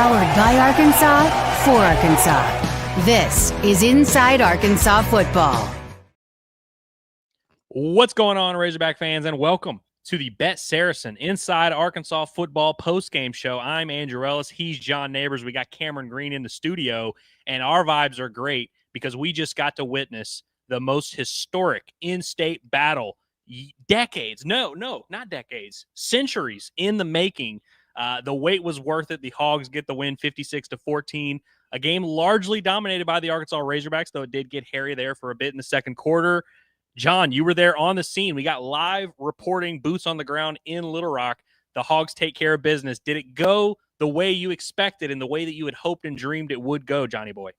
Powered by Arkansas, for Arkansas. This is Inside Arkansas Football. What's going on, Razorback fans, and welcome to the Bet Saracen Inside Arkansas Football postgame show. I'm Andrew Ellis. He's John Neighbors. We got Cameron Green in the studio, and our vibes are great because we just got to witness the most historic in-state battle decades. No, not decades. Centuries in the making. The wait was worth it. The Hogs get the win 56-14. A game largely dominated by the Arkansas Razorbacks, though it did get hairy there for a bit in the second quarter. John, you were there on the scene. We got live reporting, boots on the ground in Little Rock. The Hogs take care of business. Did it go the way you expected and the way that you had hoped and dreamed it would go, Johnny boy?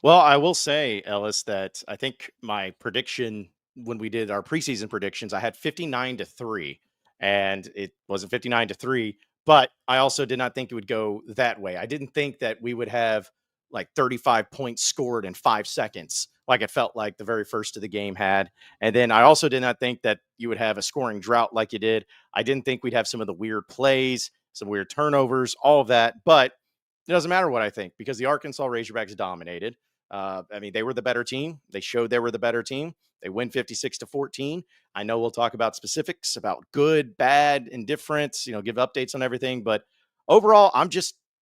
Well, I will say, Ellis, that I think my prediction when we did our preseason predictions, I had 59-3, and it wasn't 59-3, but I also did not think it would go that way. I didn't think that we would have like 35 points scored in 5 seconds, like it felt like the very first of the game had. And then I also did not think that you would have a scoring drought like you did. I didn't think we'd have some of the weird plays, some weird turnovers, all of that. But it doesn't matter what I think because the Arkansas Razorbacks dominated. They were the better team. They showed they were the better team. They win 56-14. I know we'll talk about specifics about good, bad, indifference, give updates on everything. But overall,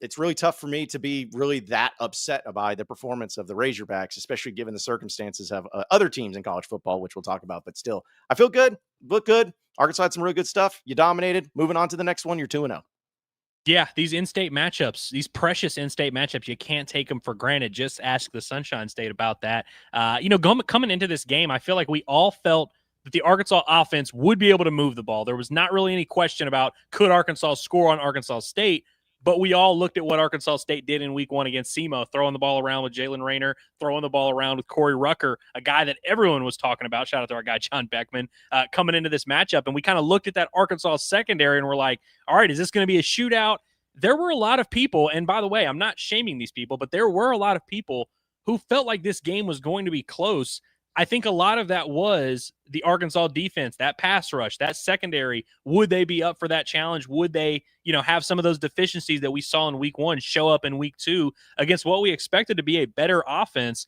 it's really tough for me to be really that upset by the performance of the Razorbacks, especially given the circumstances of other teams in college football, which we'll talk about. But still, I feel good, look good. Arkansas had some really good stuff. You dominated. Moving on to the next one, you're 2-0. Yeah, these in-state matchups, these precious in-state matchups, you can't take them for granted. Just ask the Sunshine State about that. Coming into this game, I feel like we all felt that the Arkansas offense would be able to move the ball. There was not really any question about could Arkansas score on Arkansas State, but we all looked at what Arkansas State did in week 1 against SEMO, throwing the ball around with Jalen Rayner, throwing the ball around with Corey Rucker, a guy that everyone was talking about. Shout out to our guy, John Beckman, coming into this matchup. And we kind of looked at that Arkansas secondary and we're like, all right, is this going to be a shootout? There were a lot of people, and by the way, I'm not shaming these people, but there were a lot of people who felt like this game was going to be close. I think a lot of that was the Arkansas defense, that pass rush, that secondary. Would they be up for that challenge? Would they, have some of those deficiencies that we saw in week 1 show up in week 2 against what we expected to be a better offense?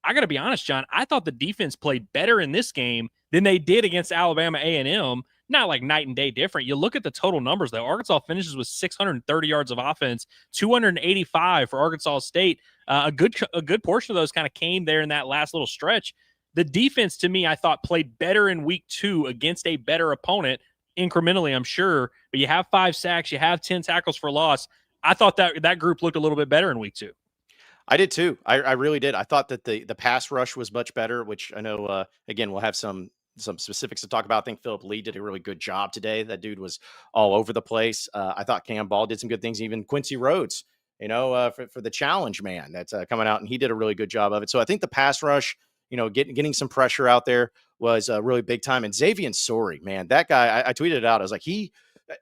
I got to be honest, John, I thought the defense played better in this game than they did against Alabama A&M. Not like night and day different. You look at the total numbers, though. Arkansas finishes with 630 yards of offense, 285 for Arkansas State. A good portion of those kind of came there in that last little stretch. The defense, to me, I thought played better in week 2 against a better opponent, incrementally, I'm sure. But you have 5 sacks, you have 10 tackles for loss. I thought that group looked a little bit better in week 2. I did too. I really did. I thought that the pass rush was much better, which I know, again, we'll have some specifics to talk about. I think Philip Lee did a really good job today. That dude was all over the place. I thought Cam Ball did some good things. Even Quincy Rhodes, for the challenge man that's coming out, and he did a really good job of it. So I think the pass rush, getting some pressure out there was really big time. And Xavier Sorey, man, that guy, I tweeted it out. I was like,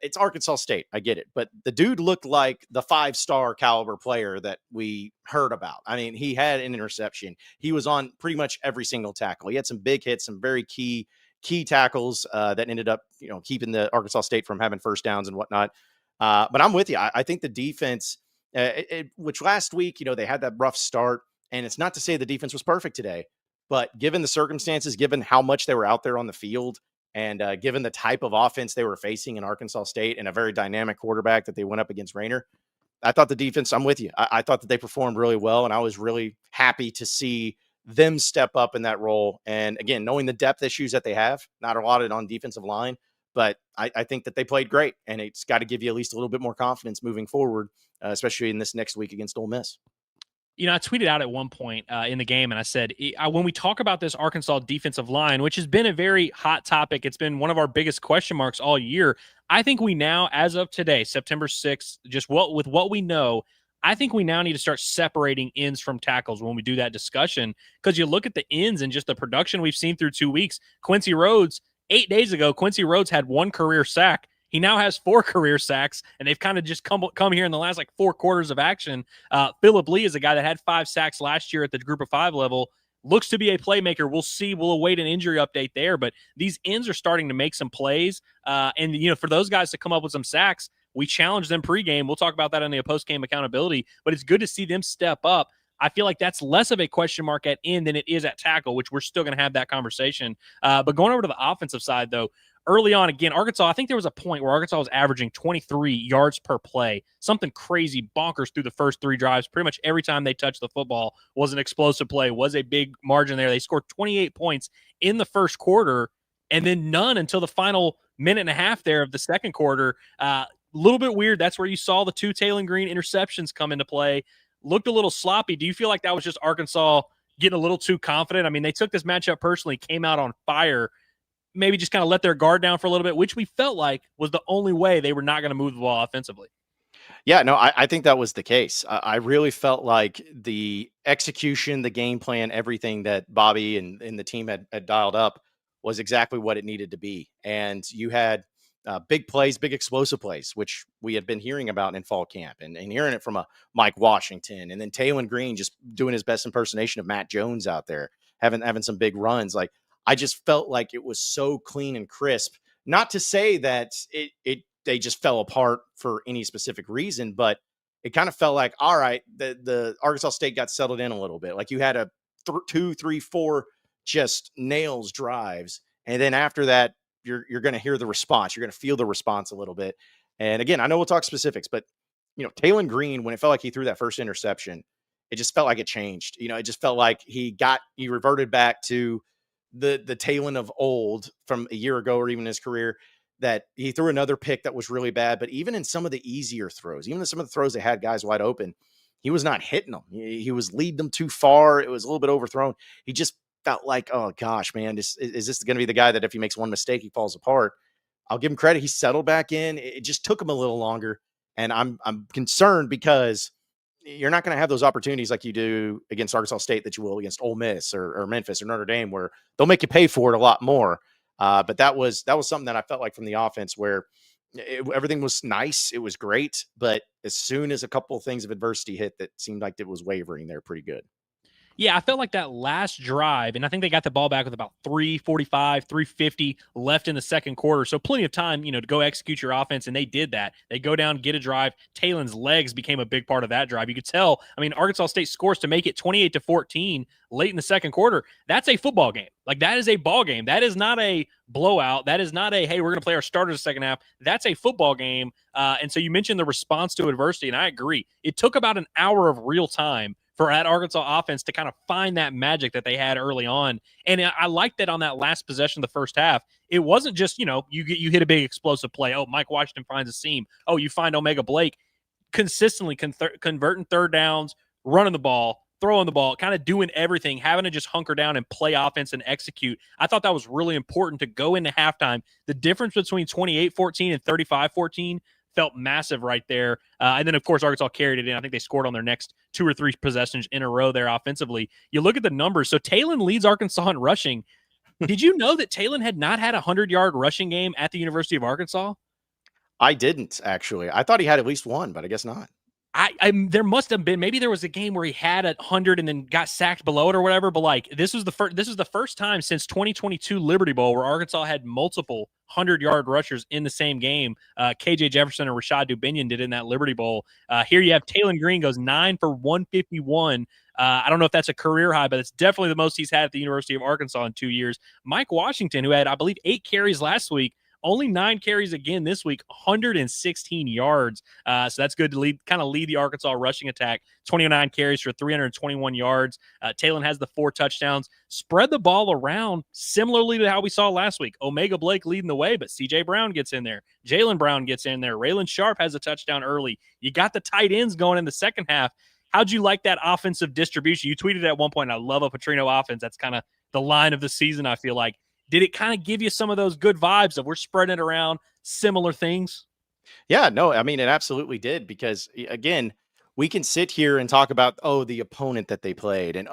it's Arkansas State. I get it. But the dude looked like the 5-star caliber player that we heard about. I mean, he had an interception. He was on pretty much every single tackle. He had some big hits, some very key tackles that ended up, keeping the Arkansas State from having first downs and whatnot. But I'm with you. I think the defense, which last week, they had that rough start. And it's not to say the defense was perfect today, but given the circumstances, given how much they were out there on the field, and given the type of offense they were facing in Arkansas State and a very dynamic quarterback that they went up against Rayner, I thought the defense, I'm with you. I thought that they performed really well, and I was really happy to see them step up in that role. And again, knowing the depth issues that they have, not a lot on defensive line, but I think that they played great, and it's got to give you at least a little bit more confidence moving forward, especially in this next week against Ole Miss. I tweeted out at one point in the game, and I said, when we talk about this Arkansas defensive line, which has been a very hot topic, it's been one of our biggest question marks all year. I think we now, as of today, September 6th, with what we know, I think we now need to start separating ends from tackles when we do that discussion, because you look at the ends and just the production we've seen through 2 weeks. Quincy Rhodes, 8 days ago, Quincy Rhodes had 1 career sack. He now has 4 career sacks, and they've kind of just come here in the last 4 quarters of action. Philip Lee is a guy that had 5 sacks last year at the group of 5 level. Looks to be a playmaker. We'll see. We'll await an injury update there, but these ends are starting to make some plays. And for those guys to come up with some sacks, We challenged them pregame. We'll talk about that in the post-game accountability, but it's good to see them step up. I feel like that's less of a question mark at end than it is at tackle, which we're still going to have that conversation. But going over to the offensive side, though, early on, again, Arkansas, I think there was a point where Arkansas was averaging 23 yards per play, something crazy bonkers through the first 3 drives. Pretty much every time they touched the football was an explosive play, was a big margin there. They scored 28 points in the first quarter and then none until the final minute and a half there of the second quarter. A little bit weird. That's where you saw the 2 Taylor Green interceptions come into play. Looked a little sloppy. Do you feel like that was just Arkansas getting a little too confident? I mean, they took this matchup personally, came out on fire, maybe just kind of let their guard down for a little bit, which we felt like was the only way they were not going to move the ball offensively. Yeah, no, I think that was the case. I really felt like the execution, the game plan, everything that Bobby and the team had dialed up was exactly what it needed to be. And you had big plays, big explosive plays, which we had been hearing about in fall camp and hearing it from a Mike Washington. And then Taylor Green just doing his best impersonation of Matt Jones out there, having some big runs. Like, I just felt like it was so clean and crisp. Not to say that they just fell apart for any specific reason, but it kind of felt like, all right, the Arkansas State got settled in a little bit. Like, you had a 2, 3, 4 just nails drives. And then after that, you're going to hear the response. You're going to feel the response a little bit. And again, I know we'll talk specifics, but Taylor Green, when it felt like he threw that first interception, it just felt like it changed. It just felt like he reverted back to the Taylor of old from a year ago, or even his career, that he threw another pick that was really bad. But even in some of the easier throws, even in some of the throws that had guys wide open, he was not hitting them. He was leading them too far. It was a little bit overthrown. He just felt like, oh gosh, man, is this going to be the guy that if he makes one mistake, he falls apart? I'll give him credit. He settled back in. It just took him a little longer. And I'm concerned because you're not going to have those opportunities like you do against Arkansas State that you will against Ole Miss or Memphis or Notre Dame, where they'll make you pay for it a lot more. But that was something that I felt like from the offense where everything was nice. It was great. But as soon as a couple of things of adversity hit, that seemed like it was wavering there pretty good. Yeah, I felt like that last drive, and I think they got the ball back with about 3:45, 3:50 left in the second quarter. So plenty of time, to go execute your offense, and they did that. They go down, get a drive. Taylor's legs became a big part of that drive. You could tell, Arkansas State scores to make it 28-14 late in the second quarter. That's a football game. Like, that is a ball game. That is not a blowout. That is not a, hey, we're going to play our starters the second half. That's a football game. And so you mentioned the response to adversity, and I agree. It took about an hour of real time for that Arkansas offense to kind of find that magic that they had early on. And I like that on that last possession of the first half. It wasn't just, you hit a big explosive play. Oh, Mike Washington finds a seam. Oh, you find Omega Blake. Consistently converting third downs, running the ball, throwing the ball, kind of doing everything, having to just hunker down and play offense and execute. I thought that was really important to go into halftime. The difference between 28-14 and 35-14 felt massive right there. And then, of course, Arkansas carried it in. I think they scored on their next 2 or 3 possessions in a row there offensively. You look at the numbers. So Taylor leads Arkansas in rushing. Did you know that Taylor had not had a 100-yard rushing game at the University of Arkansas? I didn't, actually. I thought he had at least one, but I guess not. There must have been, maybe there was a game where he had 100 and then got sacked below it or whatever, but like this was the first time since 2022 Liberty Bowl where Arkansas had multiple 100-yard rushers in the same game. KJ Jefferson and Rashad Dubinion did in that Liberty Bowl. Here you have Taylor Green goes 9 for 151. I don't know if that's a career high, but it's definitely the most he's had at the University of Arkansas in 2 years. Mike Washington, who had, I believe, 8 carries last week, only 9 carries again this week, 116 yards. So that's good to lead the Arkansas rushing attack. 29 carries for 321 yards. Taylor has the 4 touchdowns. Spread the ball around similarly to how we saw last week. Omega Blake leading the way, but C.J. Brown gets in there. Jalen Brown gets in there. Raylan Sharp has a touchdown early. You got the tight ends going in the second half. How'd you like that offensive distribution? You tweeted at one point, I love a Petrino offense. That's kind of the line of the season, I feel like. Did it kind of give you some of those good vibes of we're spreading it around, similar things? Yeah, no, it absolutely did because, again, we can sit here and talk about, the opponent that they played and,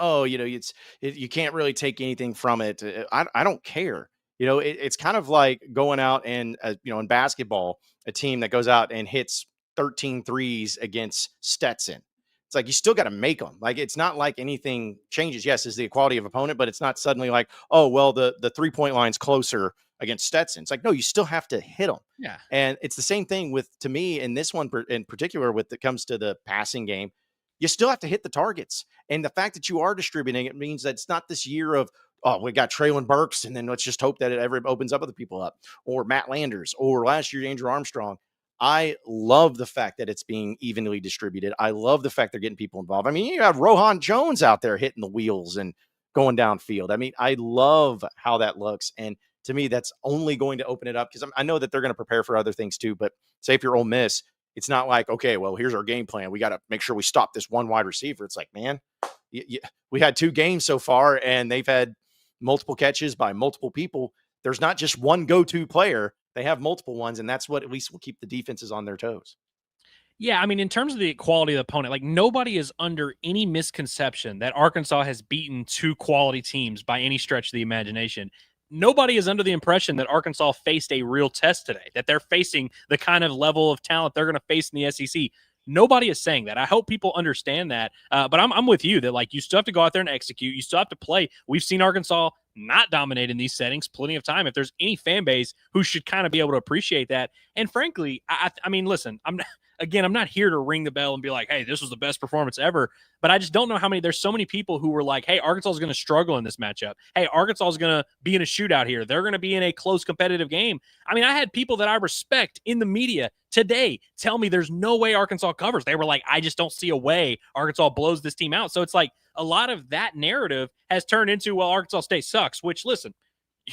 you can't really take anything from it. I don't care. It's kind of like going out and, in basketball, a team that goes out and hits 13 threes against Stetson. It's like, you still got to make them. Like, it's not like anything changes. Yes, is the equality of opponent, but it's not suddenly like, the 3-point line's closer against Stetson. It's like, no, you still have to hit them. Yeah. And it's the same thing with, to me, in this one in particular, with it comes to the passing game, you still have to hit the targets. And the fact that you are distributing it means that it's not this year of, oh, we got Traylon Burks, and then let's just hope that it ever opens up other people up, or Matt Landers, or last year, Andrew Armstrong. I love the fact that it's being evenly distributed. I love the fact they're getting people involved. I mean, you have Rohan Jones out there hitting the wheels and going downfield. I mean, I love how that looks. And to me, that's only going to open it up, because I know that they're going to prepare for other things too. But say if you're Ole Miss, it's not like, okay, well, here's our game plan. We got to make sure we stop this one wide receiver. It's like, man, we had 2 games so far, and they've had multiple catches by multiple people. There's not just one go-to player. They have multiple ones, and that's what at least will keep the defenses on their toes. Yeah, I mean, in terms of the quality of the opponent, like nobody is under any misconception that Arkansas has beaten 2 quality teams by any stretch of the imagination. Nobody is under the impression that Arkansas faced a real test today, that they're facing the kind of level of talent they're going to face in the SEC. Nobody is saying that. I hope people understand that. But I'm with you that, like, you still have to go out there and execute. You still have to play. We've seen Arkansas not dominate in these settings plenty of time. If there's any fan base who should kind of be able to appreciate that. And frankly, I mean, listen, I'm not here to ring the bell and be like, hey, this was the best performance ever. But I just don't know how many, there's so many people who were like, hey, Arkansas is going to struggle in this matchup. Hey, Arkansas is going to be in a shootout here. They're going to be in a close competitive game. I mean, I had people that I respect in the media today tell me there's no way Arkansas covers. They were like, I just don't see a way Arkansas blows this team out. So it's like a lot of that narrative has turned into, well, Arkansas State sucks, which, listen,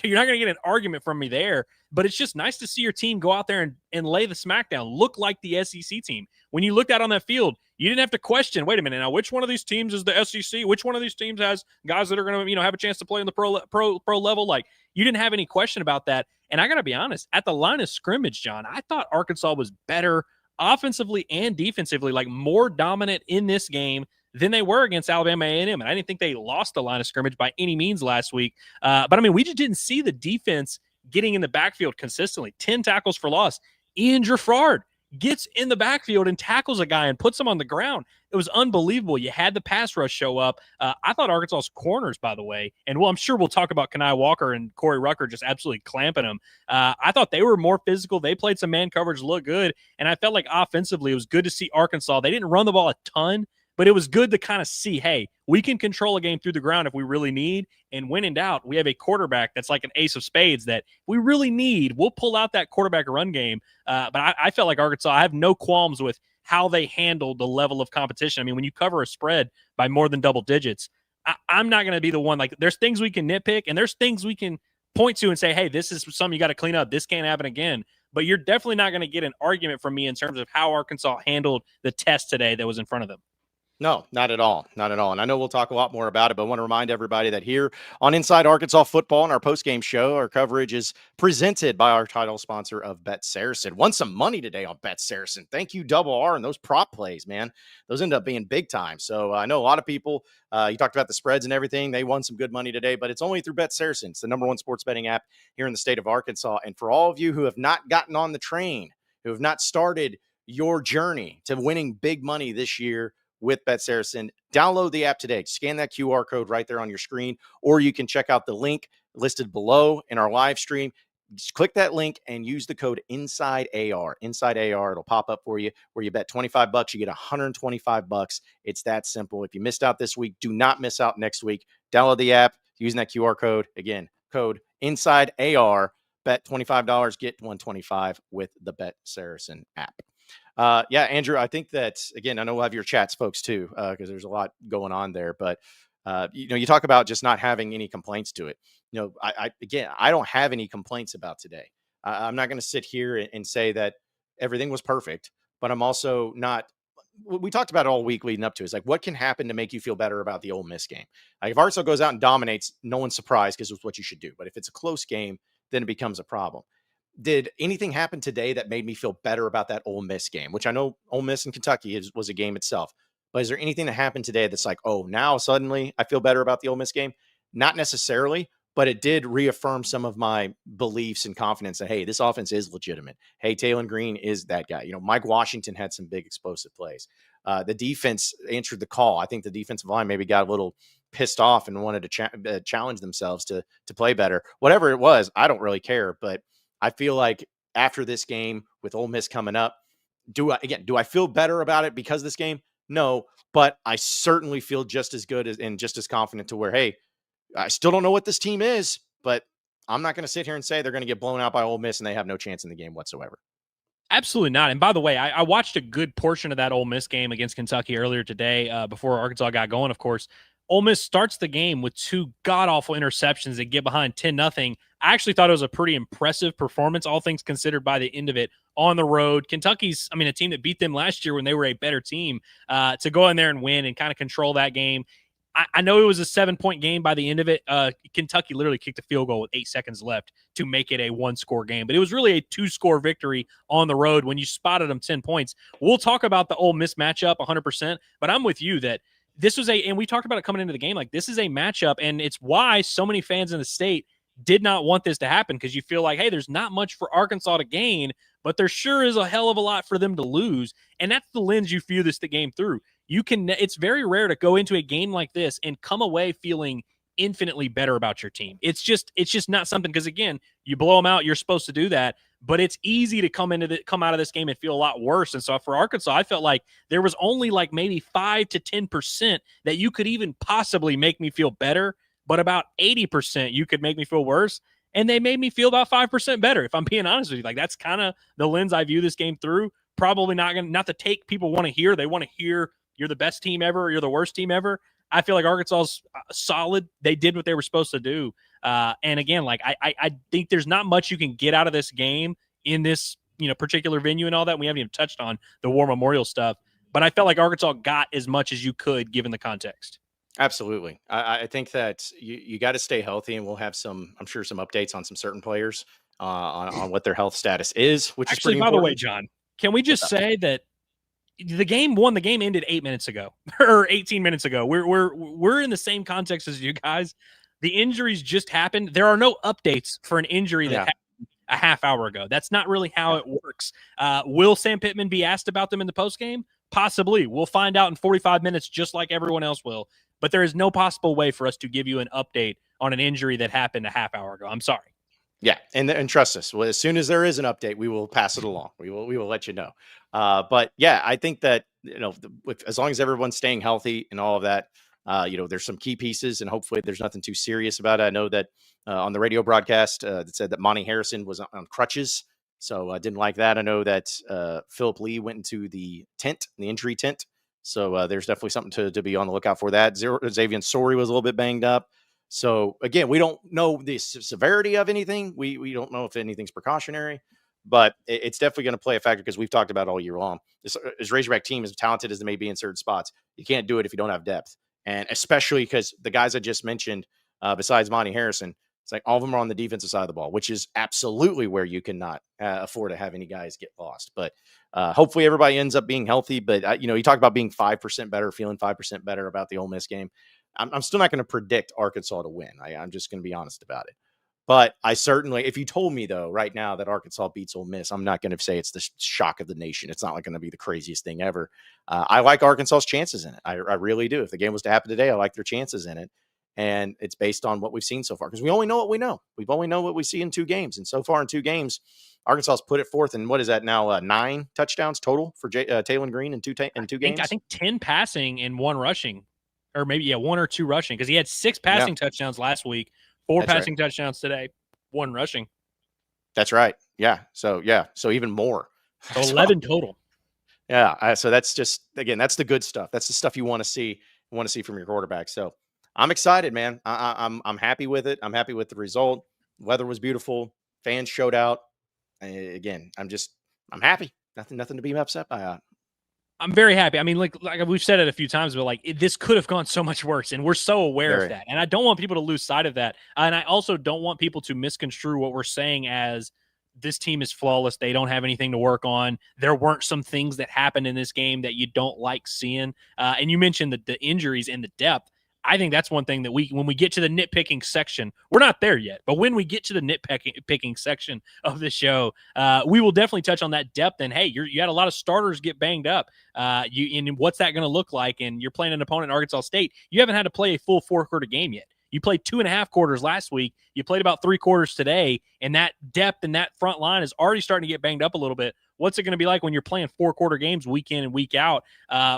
you're not going to get an argument from me there, but it's just nice to see your team go out there and lay the smackdown, look like the SEC team. When you looked out on that field, you didn't have to question, wait a minute, now which one of these teams is the SEC? Which one of these teams has guys that are going to, have a chance to play in the pro level? Like, you didn't have any question about that. And I got to be honest, at the line of scrimmage, John, I thought Arkansas was better offensively and defensively, like more dominant in this game than they were against Alabama A&M. And I didn't think they lost the line of scrimmage by any means last week. But I mean, we just didn't see the defense getting in the backfield consistently. 10 tackles for loss. Ian Gerfard gets in the backfield and tackles a guy and puts him on the ground. It was unbelievable. You had the pass rush show up. I thought Arkansas's corners, by the way, and I'm sure we'll talk about Kenai Walker and Corey Rucker just absolutely clamping them. I thought they were more physical. They played some man coverage, looked good, and I felt like offensively it was good to see Arkansas. They didn't run the ball a ton, but it was good to kind of see, hey, we can control a game through the ground if we really need. And when in doubt, we have a quarterback that's like an ace of spades that we really need. We'll pull out that quarterback run game. But I felt like Arkansas, I have no qualms with how they handled the level of competition. I mean, when you cover a spread by more than double digits, I'm not going to be the one. Like, there's things we can nitpick and there's things we can point to and say, hey, this is something you got to clean up. This can't happen again. But you're definitely not going to get an argument from me in terms of how Arkansas handled the test today that was in front of them. No, not at all. Not at all. And I know we'll talk a lot more about it, but I want to remind everybody that here on Inside Arkansas Football and our postgame show, our coverage is presented by our title sponsor of Bet Saracen. Won some money today on Bet Saracen. Thank you, Double R, and those prop plays, man. Those end up being big time. So I know a lot of people, you talked about the spreads and everything. They won some good money today, but it's only through Bet Saracen. It's the #1 sports betting app here in the state of Arkansas. And for all of you who have not gotten on the train, who have not started your journey to winning big money this year with Bet Saracen, download the app today. Scan that QR code right there on your screen, or you can check out the link listed below in our live stream. Just click that link and use the code INSIDEAR. Inside AR, it'll pop up for you where you bet $25, you get $125. It's that simple. If you missed out this week, do not miss out next week. Download the app using that QR code. Again, code INSIDEAR. Bet $25, get $125 with the Bet Saracen app. Yeah, Andrew, I think that, again, I know we'll have your chats folks too, because there's a lot going on there, but you talk about just not having any complaints to it. I don't have any complaints about today. I'm not going to sit here and say that everything was perfect, but I'm also not. We talked about it all week leading up to it. It's like, what can happen to make you feel better about the Ole Miss game? Like, if Arkansas goes out and dominates, no one's surprised because it's what you should do. But if it's a close game, then it becomes a problem. Did anything happen today that made me feel better about that Ole Miss game, which I know Ole Miss and Kentucky was a game itself, but is there anything that happened today that's like, oh, now suddenly I feel better about the Ole Miss game? Not necessarily, but it did reaffirm some of my beliefs and confidence that, hey, this offense is legitimate. Hey, Taylon Green is that guy. Mike Washington had some big explosive plays. The defense answered the call. I think the defensive line maybe got a little pissed off and wanted to challenge themselves to play better. Whatever it was, I don't really care. But I feel like after this game with Ole Miss coming up, do I feel better about it because of this game? No, but I certainly feel just as good and just as confident to where, hey, I still don't know what this team is, but I'm not going to sit here and say they're going to get blown out by Ole Miss and they have no chance in the game whatsoever. Absolutely not. And by the way, I watched a good portion of that Ole Miss game against Kentucky earlier today before Arkansas got going, of course. Ole Miss starts the game with 2 god-awful interceptions that get behind 10-0. I actually thought it was a pretty impressive performance, all things considered, by the end of it on the road. Kentucky's, a team that beat them last year when they were a better team, to go in there and win and kind of control that game. I know it was a 7-point game by the end of it. Kentucky literally kicked a field goal with 8 seconds left to make it a 1-score game, but it was really a 2-score victory on the road when you spotted them 10 points. We'll talk about the Ole Miss matchup 100%, but I'm with you that this was and we talked about it coming into the game, like this is a matchup, and it's why so many fans in the state did not want this to happen, because you feel like, hey, there's not much for Arkansas to gain, but there sure is a hell of a lot for them to lose, and that's the lens you view the game through. It's very rare to go into a game like this and come away feeling infinitely better about your team. It's just not something, because again, you blow them out, you're supposed to do that, but it's easy to come out of this game and feel a lot worse. And so for Arkansas, I felt like there was only like maybe 5 to 10% that you could even possibly make me feel better, but about 80% you could make me feel worse. And they made me feel about 5% better, if I'm being honest with you. Like, that's kind of the lens I view this game through. Probably not the take people want to hear. They want to hear you're the best team ever, or you're the worst team ever. I feel like Arkansas's solid. They did what they were supposed to do. And again, like I think there's not much you can get out of this game in this particular venue and all that. We haven't even touched on the War Memorial stuff, but I felt like Arkansas got as much as you could given the context. Absolutely. I think that you got to stay healthy, and we'll have I'm sure some updates on some certain players on what their health status is, which actually, is pretty by important. the way, John, can we just say that the game ended 8 minutes ago or 18 minutes ago. We're in the same context as you guys. The injuries just happened. There are no updates for an injury that happened a half hour ago. That's not really how it works. Will Sam Pittman be asked about them in the postgame? Possibly. We'll find out in 45 minutes, just like everyone else will. But there is no possible way for us to give you an update on an injury that happened a half hour ago. I'm sorry. Yeah, and trust us. Well, as soon as there is an update, we will pass it along. We will let you know. But yeah, I think that as long as everyone's staying healthy and all of that, there's some key pieces, and hopefully there's nothing too serious about it. I know that on the radio broadcast that said that Monty Harrison was on crutches, so I didn't like that. I know that Philip Lee went into the injury tent, so there's definitely something to be on the lookout for. That Xavier Sori was a little bit banged up. So again, we don't know the severity of anything. We don't know if anything's precautionary, but it's definitely going to play a factor, because we've talked about it all year long. This Razorback team, as talented as they may be in certain spots, you can't do it if you don't have depth. And especially because the guys I just mentioned, besides Monty Harrison, it's like all of them are on the defensive side of the ball, which is absolutely where you cannot afford to have any guys get lost. But hopefully everybody ends up being healthy. But, you talked about being 5% better, feeling 5% better about the Ole Miss game. I'm still not going to predict Arkansas to win. I'm just going to be honest about it. But I certainly, if you told me though, right now that Arkansas beats Ole Miss, I'm not going to say it's the shock of the nation. It's not going to be the craziest thing ever. I like Arkansas's chances in it. I really do. If the game was to happen today, I like their chances in it. And it's based on what we've seen so far, because we only know what we know. We've only know what we see in 2 games. And so far in 2 games, Arkansas's put it forth. And what is that now? 9 touchdowns total for Taylon Green in two games? I think 10 passing and 1 rushing. Or maybe, 1 or 2 rushing, because he had 6 passing touchdowns last week, 4 passing touchdowns today, 1 rushing. That's right. Yeah. So even more. So 11 total. Yeah. So that's just, again, that's the good stuff. That's the stuff you want to see from your quarterback. So I'm excited, man. I'm happy with it. I'm happy with the result. Weather was beautiful. Fans showed out. Again, I'm happy. Nothing to be upset by. I'm very happy. I mean, like we've said it a few times, but this could have gone so much worse, and we're so aware of that. And I don't want people to lose sight of that. And I also don't want people to misconstrue what we're saying as this team is flawless. They don't have anything to work on. There weren't some things that happened in this game that you don't like seeing. And you mentioned the injuries and the depth. I think that's one thing that when we get to the nitpicking section, we're not there yet, but when we get to the nitpicking section of the show, we will definitely touch on that depth. And hey, you had a lot of starters get banged up. And what's that going to look like? And you're playing an opponent in Arkansas State. You haven't had to play a full 4-quarter game yet. You played 2.5 quarters last week. You played about 3 quarters today, and that depth and that front line is already starting to get banged up a little bit. What's it going to be like when you're playing 4-quarter games week in and week out?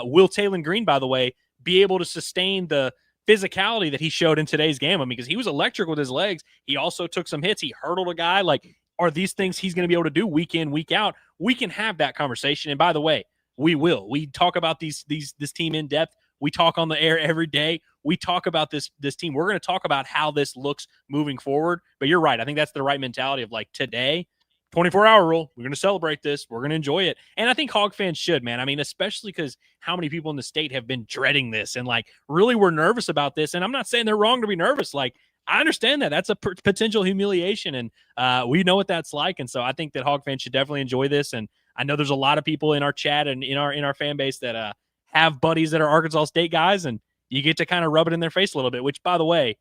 Will Taylor Green, by the way, be able to sustain the physicality that he showed in today's game? I mean, because he was electric with his legs. He also took some hits. He hurdled a guy. Like, are these things he's going to be able to do week in, week out? We can have that conversation. And by the way, we will. We talk about this team in depth. We talk on the air every day. We talk about this team. We're going to talk about how this looks moving forward. But you're right. I think that's the right mentality of like today, 24-hour rule. We're going to celebrate this. We're going to enjoy it. And I think Hog fans should, man. I mean, especially because how many people in the state have been dreading this and like really were nervous about this. And I'm not saying they're wrong to be nervous. Like, I understand that. That's a potential humiliation. And we know what that's like. And so I think that Hog fans should definitely enjoy this. And I know there's a lot of people in our chat and in our fan base that have buddies that are Arkansas State guys, and you get to kind of rub it in their face a little bit, which, by the way,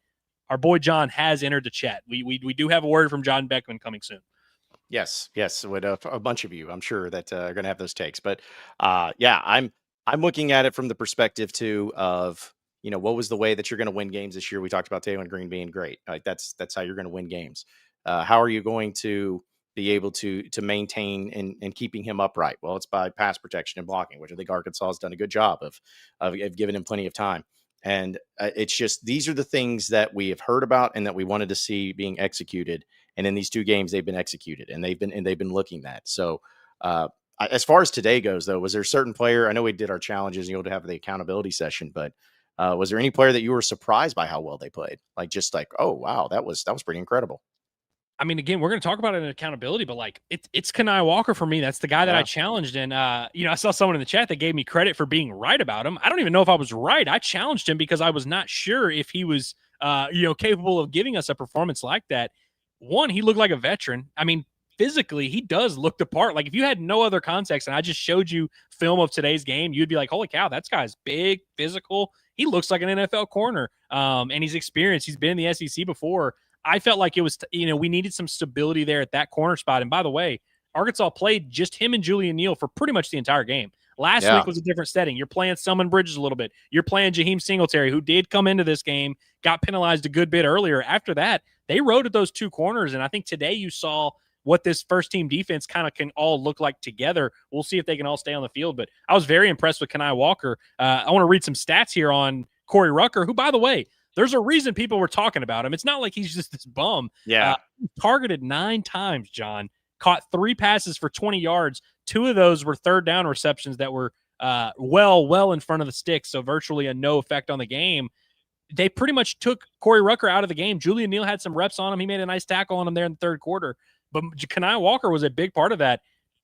our boy John has entered the chat. We do have a word from John Beckman coming soon. Yes, with a bunch of you, I'm sure that are going to have those takes. But yeah, I'm looking at it from the perspective too of, you know, what was the way that you're going to win games this year? We talked about Taylor Green being great. Like that's how you're going to win games. How are you going to be able to maintain and keeping him upright? Well, it's by pass protection and blocking, which I think Arkansas has done a good job of giving him plenty of time. And it's just, these are the things that we have heard about and that we wanted to see being executed. And in these 2 games, they've been executed and they've been looking that. So as far as today goes, though, was there a certain player? I know we did our challenges and you'll have the accountability session, but was there any player that you were surprised by how well they played? Like, just like, oh, wow, that was pretty incredible. I mean, again, we're going to talk about it in accountability, but like it's Kenai Walker for me. That's the guy that I challenged. And, you know, I saw someone in the chat that gave me credit for being right about him. I don't even know if I was right. I challenged him because I was not sure if he was, capable of giving us a performance like that. One, he looked like a veteran. I mean, physically, he does look the part. Like if you had no other context and I just showed you film of today's game, you'd be like, holy cow, that guy's big, physical. He looks like an NFL corner. And he's experienced. He's been in the SEC before. I felt like it was, we needed some stability there at that corner spot. And by the way, Arkansas played just him and Julian Neal for pretty much the entire game. Last week was a different setting. You're playing Selman Bridges a little bit. You're playing Jaheim Singletary, who did come into this game, got penalized a good bit earlier. After that, they rode at those 2 corners. And I think today you saw what this first-team defense kind of can all look like together. We'll see if they can all stay on the field. But I was very impressed with Kenai Walker. I want to read some stats here on Corey Rucker, who, by the way, there's a reason people were talking about him. It's not like he's just this bum. Yeah. Targeted 9 times, John. Caught 3 passes for 20 yards. 2 of those were third down receptions that were well in front of the sticks, so virtually a no effect on the game. They pretty much took Corey Rucker out of the game. Julian Neal had some reps on him. He made a nice tackle on him there in the 3rd quarter. But Kenai Walker was a big part of that.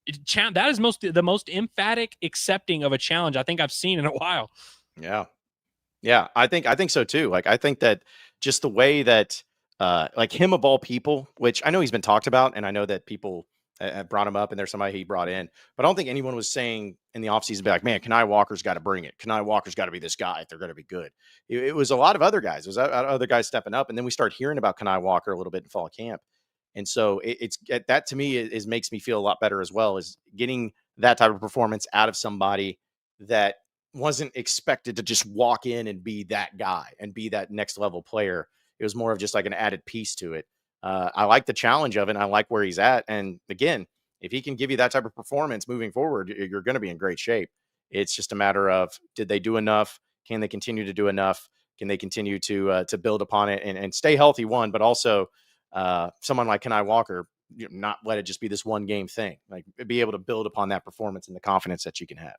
That is the most emphatic accepting of a challenge I think I've seen in a while. Yeah. Yeah, I think so too. Like, I think that just the way that, like him of all people, which I know he's been talked about, and I know that people have brought him up, and there's somebody he brought in, but I don't think anyone was saying in the offseason, be like, man, Kenai Walker's got to bring it. Kenai Walker's got to be this guy if they're going to be good. It was a lot of other guys. It was other guys stepping up, and then we start hearing about Kenai Walker a little bit in fall camp. And so it's that to me is makes me feel a lot better as well, is getting that type of performance out of somebody that wasn't expected to just walk in and be that guy and be that next level player. It was more of just like an added piece to it. I like the challenge of it. And I like where he's at. And again, if he can give you that type of performance moving forward, you're going to be in great shape. It's just a matter of, did they do enough? Can they continue to do enough? Can they continue to build upon it and stay healthy, one, but also someone like Kenai Walker, not let it just be this one game thing, like be able to build upon that performance and the confidence that you can have.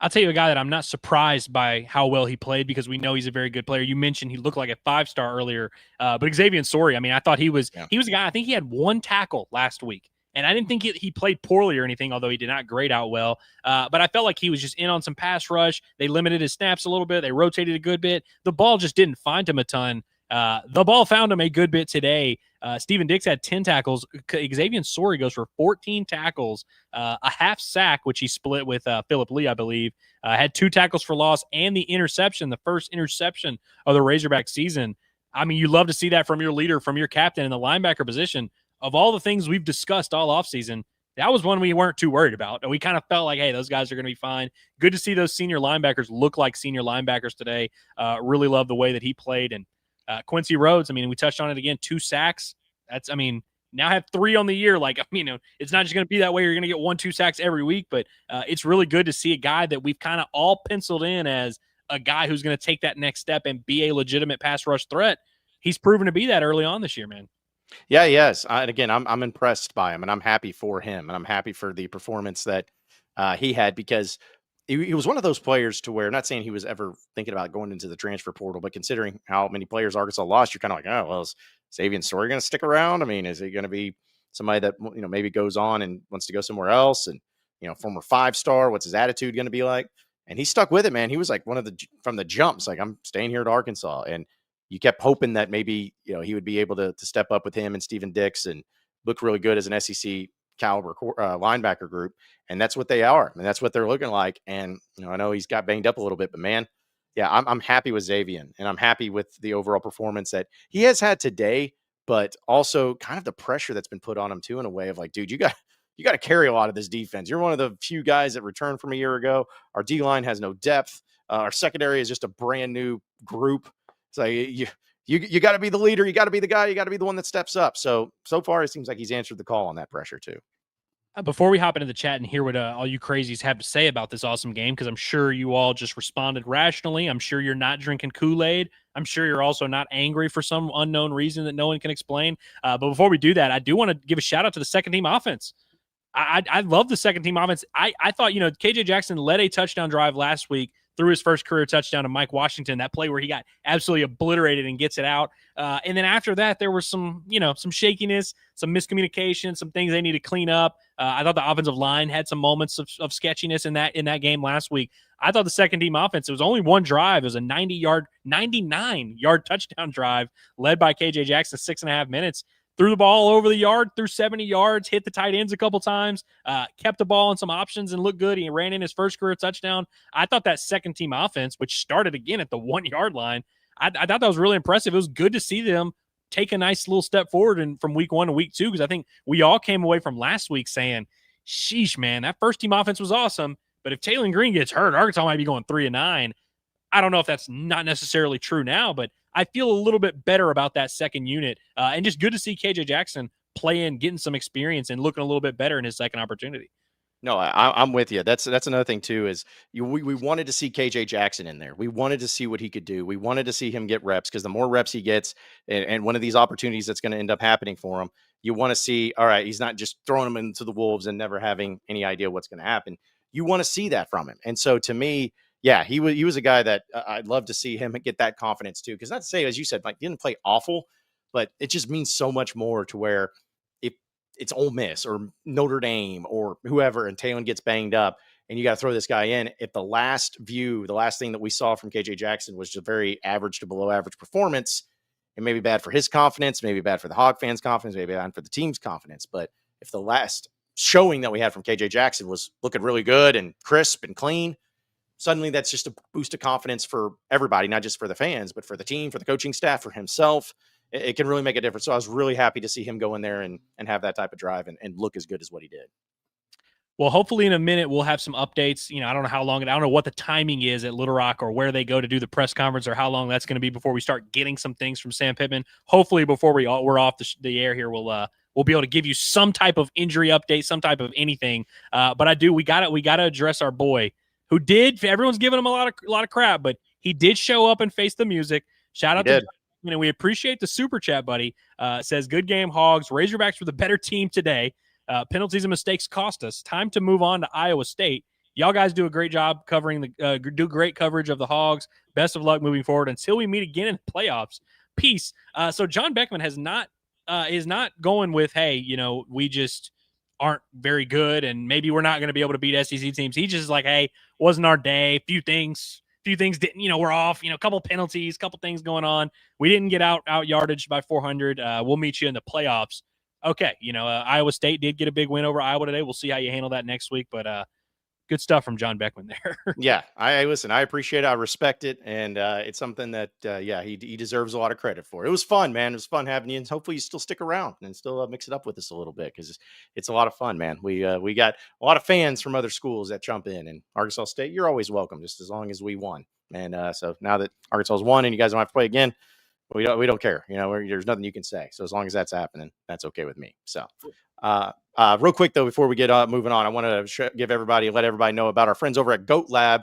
I'll tell you a guy that I'm not surprised by how well he played, because we know he's a very good player. You mentioned he looked like a 5-star earlier, but Xavier Sori, I mean, I thought he was a guy. I think he had 1 tackle last week, and I didn't think he played poorly or anything, although he did not grade out well. But I felt like he was just in on some pass rush. They limited his snaps a little bit. They rotated a good bit. The ball just didn't find him a ton. The ball found him a good bit today. Steven Dix had 10 tackles. Xavier Sorey goes for 14 tackles, a half sack, which he split with Philip Lee, I believe. Had 2 tackles for loss and the interception, the first interception of the Razorback season. I mean, you love to see that from your leader, from your captain in the linebacker position. Of all the things we've discussed all offseason, that was one we weren't too worried about. And we kind of felt like, hey, those guys are going to be fine. Good to see those senior linebackers look like senior linebackers today. Really love the way that he played. And Quincy Rhodes, I mean, we touched on it again, 2 sacks. That's, I mean, now have 3 on the year. Like, it's not just going to be that way. You're going to get 1-2 sacks every week, but it's really good to see a guy that we've kind of all penciled in as a guy who's going to take that next step and be a legitimate pass rush threat. He's proven to be that early on this year, man. Yeah, he is. And again, I'm impressed by him, and I'm happy for him, and I'm happy for the performance that he had, because he was one of those players to where, not saying he was ever thinking about going into the transfer portal, but considering how many players Arkansas lost, you're kind of like, oh, well, is Xavier Story going to stick around? I mean, is he going to be somebody that, maybe goes on and wants to go somewhere else? And, former 5-star, what's his attitude going to be like? And he stuck with it, man. He was like from the jumps, like, I'm staying here at Arkansas. And you kept hoping that maybe, he would be able to step up with him and Steven Dix and look really good as an SEC caliber linebacker group. And that's what they are. And that's what they're looking like. And, I know he's got banged up a little bit, but man, yeah, I'm happy with Xavier, and I'm happy with the overall performance that he has had today, but also kind of the pressure that's been put on him too, in a way of like, dude, you got to carry a lot of this defense. You're one of the few guys that returned from a year ago. Our D line has no depth. Our secondary is just a brand new group. So you got to be the leader. You got to be the guy. You got to be the one that steps up. So far, it seems like he's answered the call on that pressure too. Before we hop into the chat and hear what all you crazies have to say about this awesome game, because I'm sure you all just responded rationally. I'm sure you're not drinking Kool-Aid. I'm sure you're also not angry for some unknown reason that no one can explain. But before we do that, I do want to give a shout out to the second team offense. I love the second team offense. I thought, KJ Jackson led a touchdown drive last week, threw his first career touchdown to Mike Washington, that play where he got absolutely obliterated and gets it out. And then after that, there was some shakiness, some miscommunication, some things they need to clean up. I thought the offensive line had some moments of sketchiness in that game last week. I thought the second team offense, it was only one drive. It was a 99-yard touchdown drive led by KJ Jackson, 6.5 minutes. Threw the ball over the yard, threw 70 yards, hit the tight ends a couple times, kept the ball in some options and looked good. He ran in his first career touchdown. I thought that second team offense, which started again at the 1-yard line, I thought that was really impressive. It was good to see them take a nice little step forward from week 1 to week 2, because I think we all came away from last week saying, sheesh, man, that first team offense was awesome, but if Taylor Green gets hurt, Arkansas might be going 3-9. I don't know if that's not necessarily true now, but I feel a little bit better about that second unit, and just good to see KJ Jackson playing, getting some experience, and looking a little bit better in his second opportunity. No, I'm with you. That's another thing too, is we wanted to see KJ Jackson in there. We wanted to see what he could do. We wanted to see him get reps, because the more reps he gets, and one of these opportunities that's going to end up happening for him, you want to see, all right, he's not just throwing him into the wolves and never having any idea what's going to happen. You want to see that from him. And so to me, yeah, he was a guy that I'd love to see him get that confidence too. Because not to say, as you said, like, he didn't play awful, but it just means so much more to where if it's Ole Miss or Notre Dame or whoever, and Taylor gets banged up, and you got to throw this guy in. If the last thing that we saw from KJ Jackson was just a very average to below average performance, it may be bad for his confidence, maybe bad for the Hog fans' confidence, maybe bad for the team's confidence. But if the last showing that we had from KJ Jackson was looking really good and crisp and clean, suddenly that's just a boost of confidence for everybody, not just for the fans, but for the team, for the coaching staff, for himself. It can really make a difference. So I was really happy to see him go in there and have that type of drive and look as good as what he did. Well, hopefully in a minute we'll have some updates. I don't know how long, I don't know what the timing is at Little Rock, or where they go to do the press conference, or how long that's going to be before we start getting some things from Sam Pittman. Hopefully before we're off the air here, we'll be able to give you some type of injury update, some type of anything. But we got to address our boy, who did. Everyone's giving him a lot of crap, but he did show up and face the music. Shout out to John, we appreciate the super chat, buddy. Says, good game, Hogs. Razorbacks were the better team today. Penalties and mistakes cost us. Time to move on to Iowa State. Y'all guys do a great job covering do great coverage of the Hogs. Best of luck moving forward until we meet again in the playoffs. Peace. So John Beckman is not going with, hey, we just aren't very good and maybe we're not going to be able to beat SEC teams. He just is like, hey, wasn't our day. Few things few things didn't, we're off, a couple penalties, couple things going on. We didn't get out yardage by 400. We'll meet you in the playoffs. Okay. Iowa State did get a big win over Iowa today. We'll see how you handle that next week, but good stuff from John Beckman there. Yeah, I listen. I appreciate it. I respect it, and it's something that he deserves a lot of credit for. It was fun, man. It was fun having you, and hopefully you still stick around and still mix it up with us a little bit because it's a lot of fun, man. We got a lot of fans from other schools that jump in, and Arkansas State, you're always welcome, just as long as we won. And so now that Arkansas's won and you guys don't have to play again, we don't care. There's nothing you can say. So as long as that's happening, that's okay with me. So. Real quick though, before we get moving on, I want to let everybody know about our friends over at Goat Lab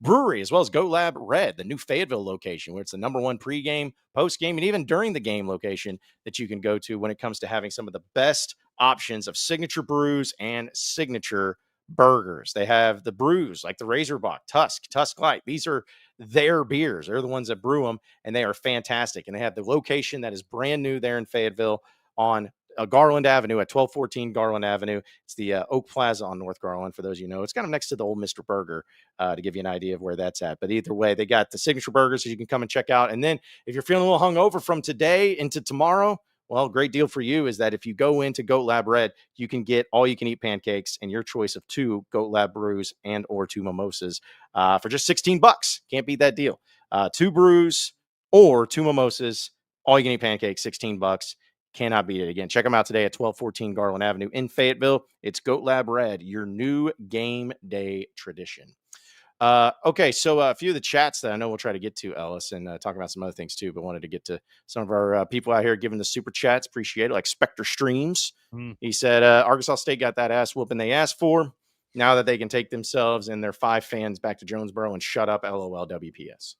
Brewery, as well as Goat Lab Red, the new Fayetteville location, where it's the #1 pregame, postgame, and even during the game location that you can go to when it comes to having some of the best options of signature brews and signature burgers. They have the brews like the Razorback, Tusk Light. These are their beers. They're the ones that brew them, and they are fantastic. And they have the location that is brand new there in Fayetteville on Garland Avenue at 1214 Garland Avenue. It's the Oak Plaza on North Garland, for those it's kind of next to the old Mr. Burger, to give you an idea of where that's at. But either way, they got the signature burgers that you can come and check out. And then if you're feeling a little hungover from today into tomorrow, well, great deal for you is that if you go into Goat Lab Red, you can get all you can eat pancakes and your choice of 2 Goat Lab brews and or 2 mimosas for just $16. Can't beat that deal. 2 brews or 2 mimosas, all you can eat pancakes, $16. Cannot beat it. Again, check them out today at 1214 Garland Avenue in Fayetteville. It's Goat Lab Red, your new game day tradition. Okay, so a few of the chats that I know we'll try to get to, Ellis, and talk about some other things too, but wanted to get to some of our people out here giving the super chats. Appreciate it, like Spectre Streams. He said, Arkansas State got that ass whooping they asked for. Now that they can take themselves and their 5 fans back to Jonesboro and shut up, LOL WPS.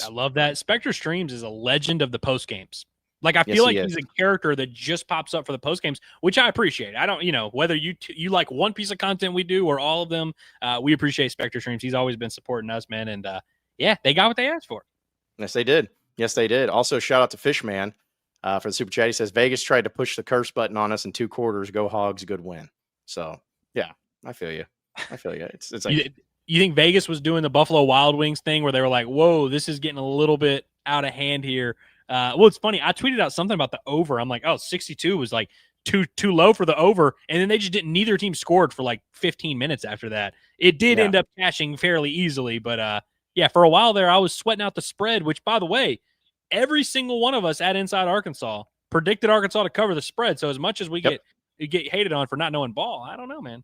I love that. Spectre Streams is a legend of the post games. Like, I feel like he's a character that just pops up for the post games, which I appreciate. I don't, whether you like one piece of content we do or all of them, we appreciate Spectre Streams. He's always been supporting us, man. And they got what they asked for. Yes, they did. Yes, they did. Also, shout out to Fishman for the super chat. He says Vegas tried to push the curse button on us in 2 quarters. Go Hogs, good win. So yeah, I feel you. It's like you think Vegas was doing the Buffalo Wild Wings thing where they were like, whoa, this is getting a little bit out of hand here. Well, it's funny. I tweeted out something about the over. I'm like, 62 was like too low for the over. And then they just didn't, neither team scored for like 15 minutes after that. It did end up cashing fairly easily. But for a while there, I was sweating out the spread, which, by the way, every single one of us at Inside Arkansas predicted Arkansas to cover the spread. So as much as we get hated on for not knowing ball, I don't know, man.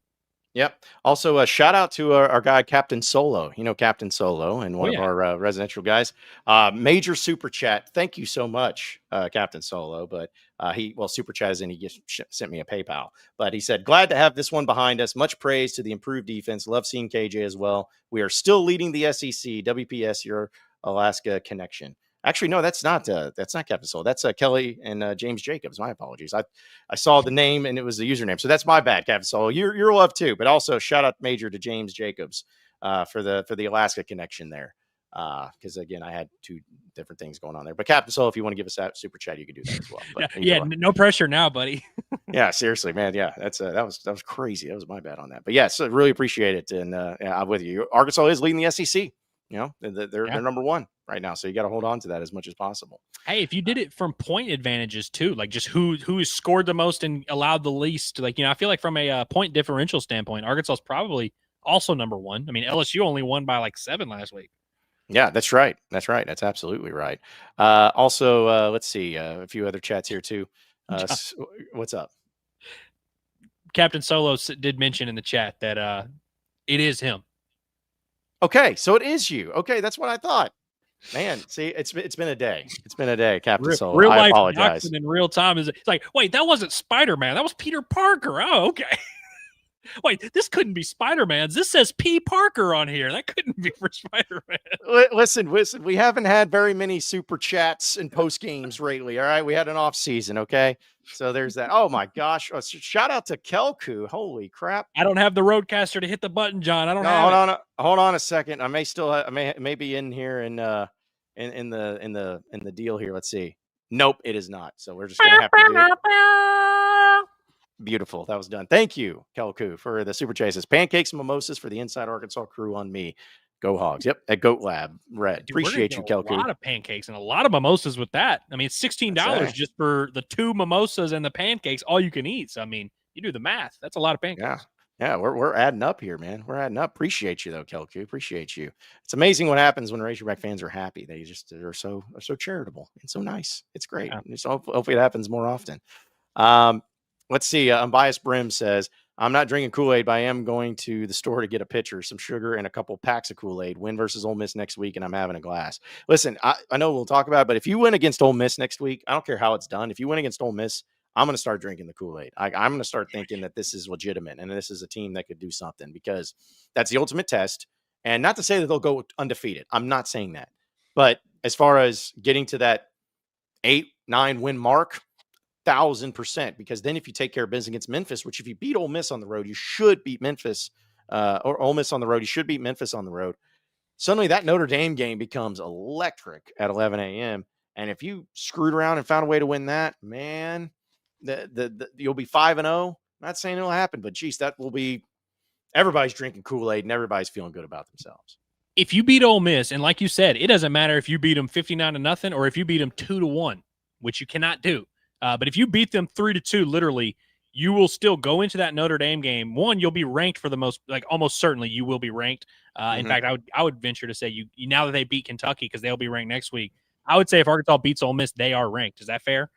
Yep. Also, a shout out to our guy, Captain Solo. Captain Solo, and one of our residential guys. Major super chat. Thank you so much, Captain Solo. But super chat is in. He just sent me a PayPal. But he said, glad to have this one behind us. Much praise to the improved defense. Love seeing KJ as well. We are still leading the SEC. WPS, your Alaska connection. Actually, no, that's not Captain Soul. That's Kelly and James Jacobs. My apologies. I saw the name and it was the username. So that's my bad, Captain Soul. You're love too. But also shout out major to James Jacobs for the Alaska connection there. Because again, I had 2 different things going on there. But Captain Soul, if you want to give us that super chat, you can do that as well. But no pressure now, buddy. Yeah, seriously, man. Yeah, that was crazy. That was my bad on that. But yeah, so really appreciate it. And I'm with you. Arkansas is leading the SEC. They're #1 right now, so you got to hold on to that as much as possible. Hey, if you did it from point advantages too, like just who has scored the most and allowed the least, I feel like from a point differential standpoint, Arkansas is probably also #1. I mean, LSU only won by like 7 last week. Yeah, that's right. That's absolutely right. Also, let's see a few other chats here too. What's up? Captain Solo did mention in the chat that it is him. Okay, so it is you. Okay, that's what I thought. Man, see, it's been a day. It's been a day, Captain Solo. Real I life apologize. In real time it's like, wait, that wasn't Spider-Man. That was Peter Parker. Oh, okay. Wait, this couldn't be Spider-Man's. This says P. Parker on here. That couldn't be for Spider-Man. Listen. We haven't had very many super chats and post games lately. All right, we had an off season. Okay, so there's that. Oh my gosh! Shout out to Kelku. Holy crap! I don't have the Roadcaster to hit the button, John. I don't. Hold on a second. I may be in here in the deal here. Let's see. Nope, it is not. So we're just gonna have to do it. Beautiful. That was done. Thank you, Kelku, for the super chases. Pancakes and mimosas for the Inside Arkansas crew on me. Go Hogs. Yep, at Goat Lab. Red. Dude, we're gonna Appreciate get you, a Kelku. lot of pancakes and a lot of mimosas with that. I mean, it's $16 Say. just for the 2 mimosas and the pancakes, all you can eat. So, I mean, you do the math. That's a lot of pancakes. Yeah. Yeah, we're adding up here, man. We're adding up. Appreciate you though, Kelku. Appreciate you. It's amazing what happens when Razorback fans are happy. They just are so charitable and so nice. It's great. Yeah. So hopefully it happens more often. Um, let's see. Unbiased Brim says, I'm not drinking Kool-Aid, but I am going to the store to get a pitcher, some sugar, and a couple packs of Kool-Aid. Win versus Ole Miss next week, and I'm having a glass. Listen, I know we'll talk about it, but if you win against Ole Miss next week, I don't care how it's done. If you win against Ole Miss, I'm going to start drinking the Kool-Aid. I'm going to start thinking that this is legitimate and this is a team that could do something, because that's the ultimate test. And not to say that they'll go undefeated. I'm not saying that. But as far as getting to that 8-9 win mark, 1,000%, because then if you take care of business against Memphis, which if you beat Ole Miss on the road, you should beat Memphis, or Ole Miss on the road, you should beat Memphis on the road. Suddenly that Notre Dame game becomes electric at 11 a.m. And if you screwed around and found a way to win that, man, you'll be 5-0. Not saying it'll happen, but geez, that will be, everybody's drinking Kool-Aid and everybody's feeling good about themselves. If you beat Ole Miss, and like you said, it doesn't matter if you beat them 59-0 or if you beat them 2-1, which you cannot do. But if you beat them 3-2, literally, you will still go into that Notre Dame game. One, you'll be ranked for the most, like almost certainly you will be ranked. In fact, I would venture to say you now that they beat Kentucky, because they'll be ranked next week, I would say if Arkansas beats Ole Miss, they are ranked. Is that fair?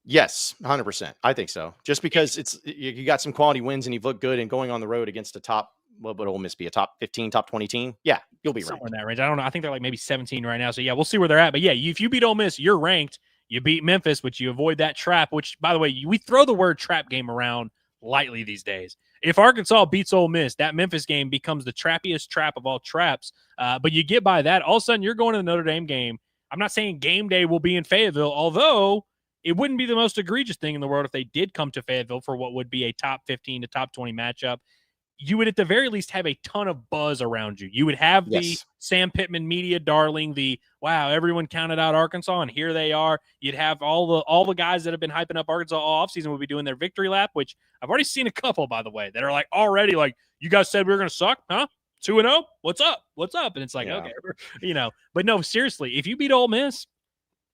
Yes, 100%. I think so. Just because you got some quality wins and you've looked good, and going on the road against a top, what would Ole Miss be, a top 15, top 20 team? Yeah, you'll be somewhere ranked. in that range. I don't know. I think they're like maybe 17 right now. So yeah, we'll see where they're at. But yeah, if you beat Ole Miss, you're ranked. You beat Memphis, which you avoid that trap, which, by the way, we throw the word trap game around lightly these days. If Arkansas beats Ole Miss, that Memphis game becomes the trappiest trap of all traps. But you get by that, all of a sudden you're going to the Notre Dame game. I'm not saying game day will be in Fayetteville, although it wouldn't be the most egregious thing in the world if they did come to Fayetteville for what would be a top 15 to top 20 matchup. You would at the very least have a ton of buzz around you. You would have the Sam Pittman media darling, the wow, everyone counted out Arkansas and here they are. You'd have all the guys that have been hyping up Arkansas all offseason would be doing their victory lap, which I've already seen a couple, by the way, that are like already like, you guys said we were going to suck, huh? 2-0? What's up? What's up? And it's like, okay, but no, seriously, if you beat Ole Miss,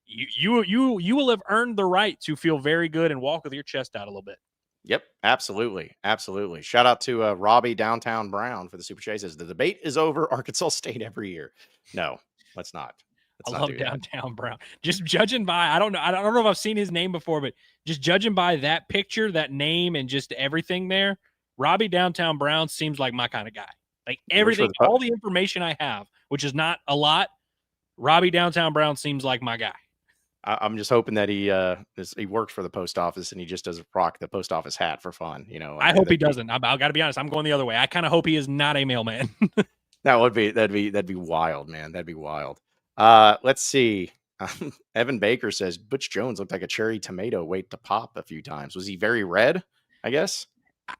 you will have earned the right to feel very good and walk with your chest out a little bit. Yep, absolutely. Absolutely. Shout out to Robbie Downtown Brown for the super chat. Says the debate is over Arkansas State every year. No, let's not. I love Downtown Brown. Just judging by, I don't know if I've seen his name before, but just judging by that picture, that name, and just everything there, Robbie Downtown Brown seems like my kind of guy. Like everything, all the information I have, which is not a lot, Robbie Downtown Brown seems like my guy. I'm just hoping that he works for the post office and he just doesn't rock the post office hat for fun. I hope he doesn't. I got to be honest. I'm going the other way. I kind of hope he is not a mailman. That'd be wild, man. That'd be wild. Let's see. Evan Baker says Butch Jones looked like a cherry tomato wait to pop a few times. Was he very red? I guess.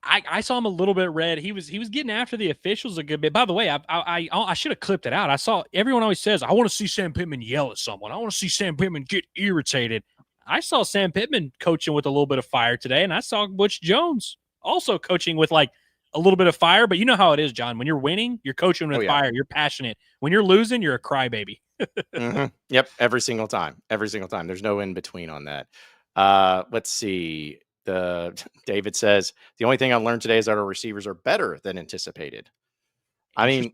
I saw him a little bit red. He was getting after the officials a good bit. By the way, I should have clipped it out. I saw everyone always says, I want to see Sam Pittman yell at someone. I want to see Sam Pittman get irritated. I saw Sam Pittman coaching with a little bit of fire today, and I saw Butch Jones also coaching with like a little bit of fire. But you know how it is, John. When you're winning, you're coaching with fire. You're passionate. When you're losing, you're a crybaby. Yep, every single time. Every single time. There's no in between on that. Let's see. David says the only thing I learned today is that our receivers are better than anticipated. I mean,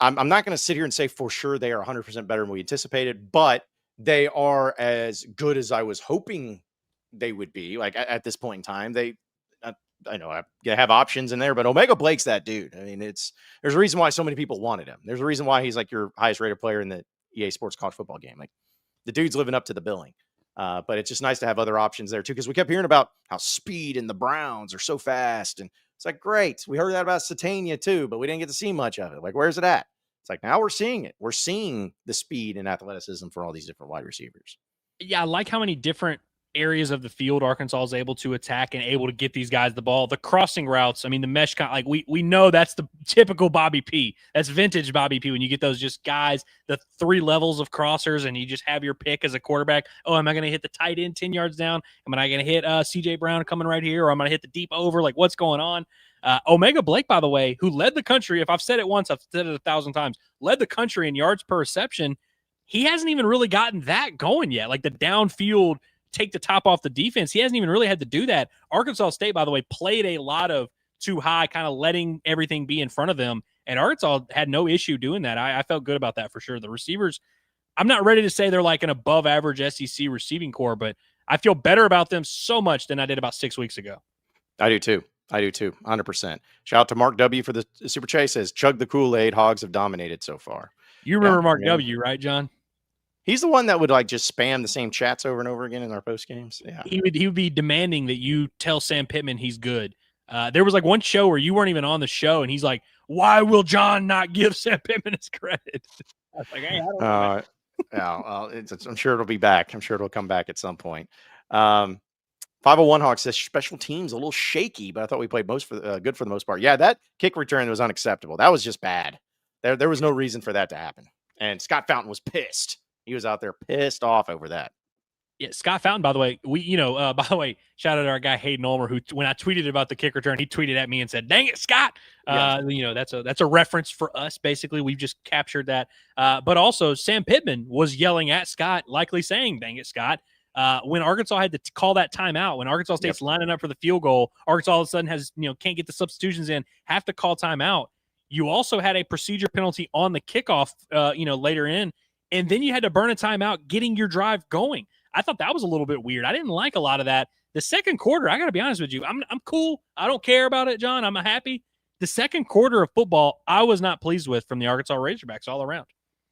I'm not going to sit here and say for sure they are 100% better than we anticipated, but they are as good as I was hoping they would be. Like at this point in time, I know I have options in there, but Omega Blake's that dude. I mean, there's a reason why so many people wanted him. There's a reason why he's like your highest rated player in the EA Sports College Football game. Like the dude's living up to the billing. But it's just nice to have other options there too, because we kept hearing about how speed and the Browns are so fast, and it's like, great, we heard that about Satania too, but we didn't get to see much of it. Like, where's it at? It's like, now we're seeing it. We're seeing the speed and athleticism for all these different wide receivers. Yeah, I like how many different areas of the field Arkansas is able to attack and able to get these guys the ball. The crossing routes, I mean, the mesh, like we know that's the typical Bobby P. That's vintage Bobby P. When you get those just guys, the 3 levels of crossers, and you just have your pick as a quarterback. Oh, am I going to hit the tight end 10 yards down? Am I going to hit CJ Brown coming right here? Or am I going to hit the deep over? Like, what's going on? Omega Blake, by the way, who led the country, if I've said it once, I've said it 1,000 times, led the country in yards per reception. He hasn't even really gotten that going yet. Like the downfield, take the top off the defense. He hasn't even really had to do that. Arkansas State, by the way, played a lot of too high, kind of letting everything be in front of them. And Arkansas had no issue doing that. I felt good about that for sure. The receivers, I'm not ready to say they're like an above average SEC receiving core, but I feel better about them so much than I did about 6 weeks ago. I do too. 100%. Shout out to Mark W for the super chat. Says, chug the Kool-Aid. Hogs have dominated so far. You remember Mark W, right, John? He's the one that would like just spam the same chats over and over again in our post games. Yeah. He would be demanding that you tell Sam Pittman he's good. There was like one show where you weren't even on the show, and he's like, "Why will John not give Sam Pittman his credit?" I was like, "Hey, I don't know." Yeah, I'm sure it'll be back. I'm sure it'll come back at some point. 501 Hawk says special teams a little shaky, but I thought we played good for the most part. Yeah, that kick return was unacceptable. That was just bad. There was no reason for that to happen. And Scott Fountain was pissed. He was out there pissed off over that. Yeah, Scott Fountain, by the way, by the way, shout out to our guy Hayden Ulmer, who when I tweeted about the kick return, he tweeted at me and said, "Dang it, Scott!" That's a reference for us. Basically, we've just captured that. But also, Sam Pittman was yelling at Scott, likely saying, "Dang it, Scott!" When Arkansas had to call that timeout, when Arkansas State's lining up for the field goal, Arkansas all of a sudden has can't get the substitutions in, have to call timeout. You also had a procedure penalty on the kickoff, later in, and then you had to burn a timeout getting your drive going. I thought that was a little bit weird. I didn't like a lot of that. The second quarter, I got to be honest with you, I'm cool. I don't care about it, John. I'm happy. The second quarter of football, I was not pleased with from the Arkansas Razorbacks all around.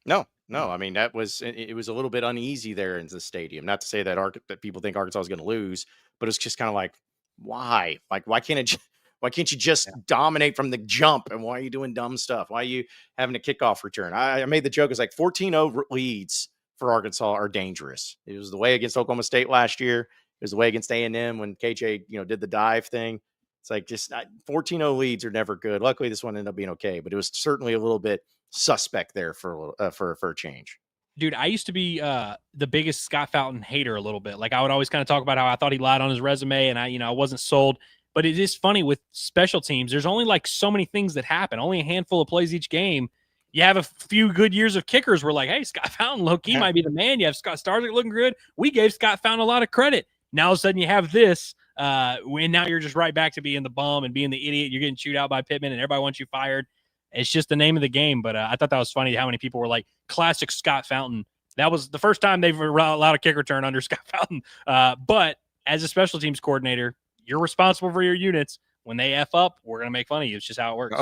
No. I mean, it was a little bit uneasy there in the stadium. Not to say that people think Arkansas is going to lose, but it's just kind of like, why? Like, why can't you just dominate from the jump? And why are you doing dumb stuff? Why are you having a kickoff return? I made the joke. It's like 14-0 leads for Arkansas are dangerous. It was the way against Oklahoma State last year. It was the way against A&M when KJ, did the dive thing. It's like just 14-0 leads are never good. Luckily, this one ended up being okay, but it was certainly a little bit suspect there for a change. Dude, I used to be the biggest Scott Fountain hater a little bit. Like I would always kind of talk about how I thought he lied on his resume, and I wasn't sold. But it is funny with special teams. There's only like so many things that happen. Only a handful of plays each game. You have a few good years of kickers. We're like, hey, Scott Fountain, low-key might be the man. You have Scott Starzak looking good. We gave Scott Fountain a lot of credit. Now all of a sudden you have this, and now you're just right back to being the bum and being the idiot. You're getting chewed out by Pittman, and everybody wants you fired. It's just the name of the game. But I thought that was funny how many people were like, classic Scott Fountain. That was the first time they've allowed a kick return under Scott Fountain. But as a special teams coordinator, you're responsible for your units. When they F up, we're going to make fun of you. It's just how it works.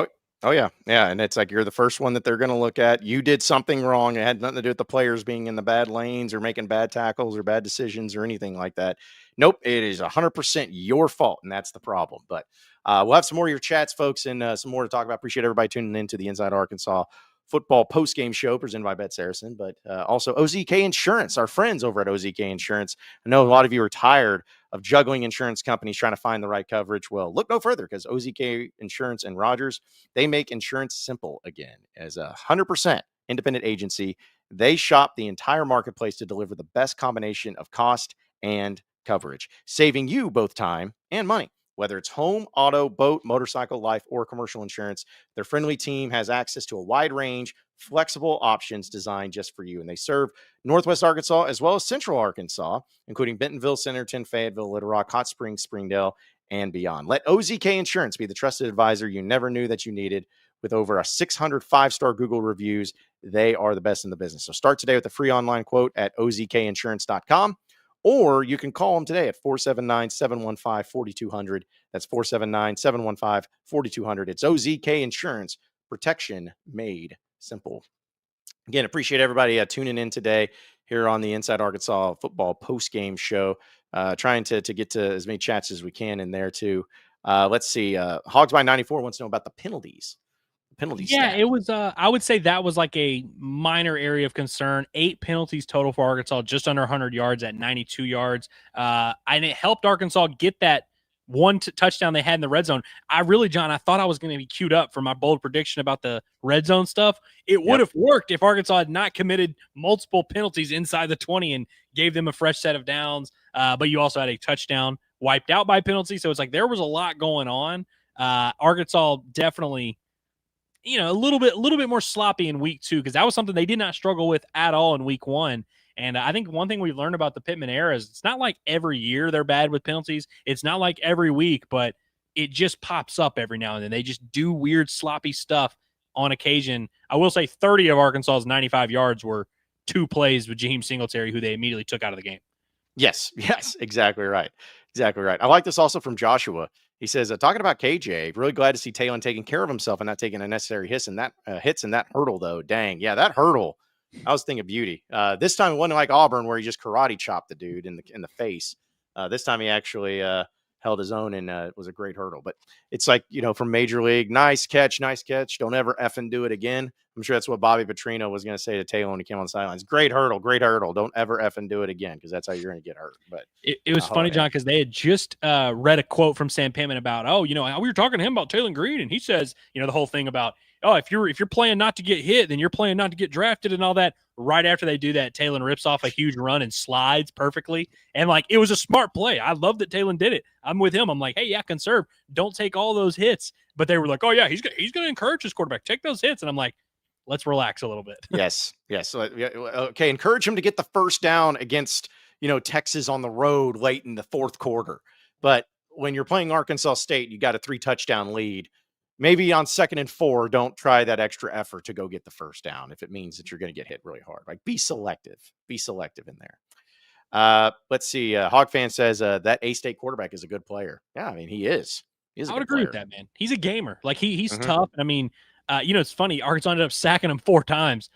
Oh, yeah. Yeah. And it's like you're the first one that they're going to look at. You did something wrong. It had nothing to do with the players being in the bad lanes or making bad tackles or bad decisions or anything like that. Nope. It is 100% your fault. And that's the problem. But we'll have some more of your chats, folks, and some more to talk about. Appreciate everybody tuning into the Inside Arkansas Football postgame show presented by Bet Saracen, but also OZK Insurance, our friends over at OZK Insurance. I know a lot of you are tired of juggling insurance companies trying to find the right coverage. Well, look no further because OZK Insurance and Rogers, they make insurance simple again. As a 100% independent agency, they shop the entire marketplace to deliver the best combination of cost and coverage, saving you both time and money. Whether it's home, auto, boat, motorcycle, life, or commercial insurance, their friendly team has access to a wide range, flexible options designed just for you. And they serve Northwest Arkansas as well as Central Arkansas, including Bentonville, Centerton, Fayetteville, Little Rock, Hot Springs, Springdale, and beyond. Let OZK Insurance be the trusted advisor you never knew that you needed. With over 600 five-star Google reviews, they are the best in the business. So start today with a free online quote at ozkinsurance.com. Or you can call them today at 479-715-4200. That's 479-715-4200. It's OZK Insurance, protection made simple. Again, appreciate everybody tuning in today here on the Inside Arkansas Football postgame show. Trying to get to as many chats as we can in there too. Let's see. Hogs by 94 wants to know about the penalties. Yeah, it was I would say that was like a minor area of concern. 8 penalties total for Arkansas, just under 100 yards at 92 yards. And it helped Arkansas get that one touchdown they had in the red zone. John, I thought I was going to be queued up for my bold prediction about the red zone stuff. It would have worked if Arkansas had not committed multiple penalties inside the 20 and gave them a fresh set of downs. But you also had a touchdown wiped out by penalty. So it's like there was a lot going on. Arkansas definitely, a little bit more sloppy in week 2, because that was something they did not struggle with at all in week 1. And I think one thing we learned about the Pittman era is it's not like every year they're bad with penalties. It's not like every week, but it just pops up every now and then. They just do weird, sloppy stuff on occasion. I will say 30 of Arkansas's 95 yards were 2 plays with Jaheim Singletary, who they immediately took out of the game. Yes, exactly right. Exactly right. I like this also from Joshua. He says, talking about KJ, really glad to see Talon taking care of himself and not taking unnecessary hits in that hurdle, though. Dang. Yeah, that hurdle, I was thinking beauty. This time it wasn't like Auburn where he just karate chopped the dude in the face. This time he actually held his own, and it was a great hurdle. But it's like, from Major League, nice catch. Don't ever effing do it again. I'm sure that's what Bobby Petrino was going to say to Taylor when he came on the sidelines. Great hurdle. Don't ever effing do it again, because that's how you're going to get hurt. But it was funny, John, because they had just read a quote from Sam Pittman about, we were talking to him about Taylor Green, and he says, the whole thing about, if you're playing not to get hit, then you're playing not to get drafted and all that. Right after they do that, Taylor rips off a huge run and slides perfectly. And it was a smart play. I love that Taylor did it. I'm with him. I'm like, hey, yeah, conserve. Don't take all those hits. But they were like, oh yeah, he's going to encourage his quarterback. Take those hits. And I'm like, let's relax a little bit. Yes. Okay. Encourage him to get the first down against, Texas on the road late in the fourth quarter. But when you're playing Arkansas State, you got a 3-touchdown lead. Maybe on 2nd and 4, don't try that extra effort to go get the first down if it means that you're going to get hit really hard. Be selective in there. Let's see. Hog Fan says that A-State quarterback is a good player. Yeah, I mean, he is. I would agree with that, man. He's a gamer. He's tough. I mean, it's funny. Arkansas ended up sacking him 4 times.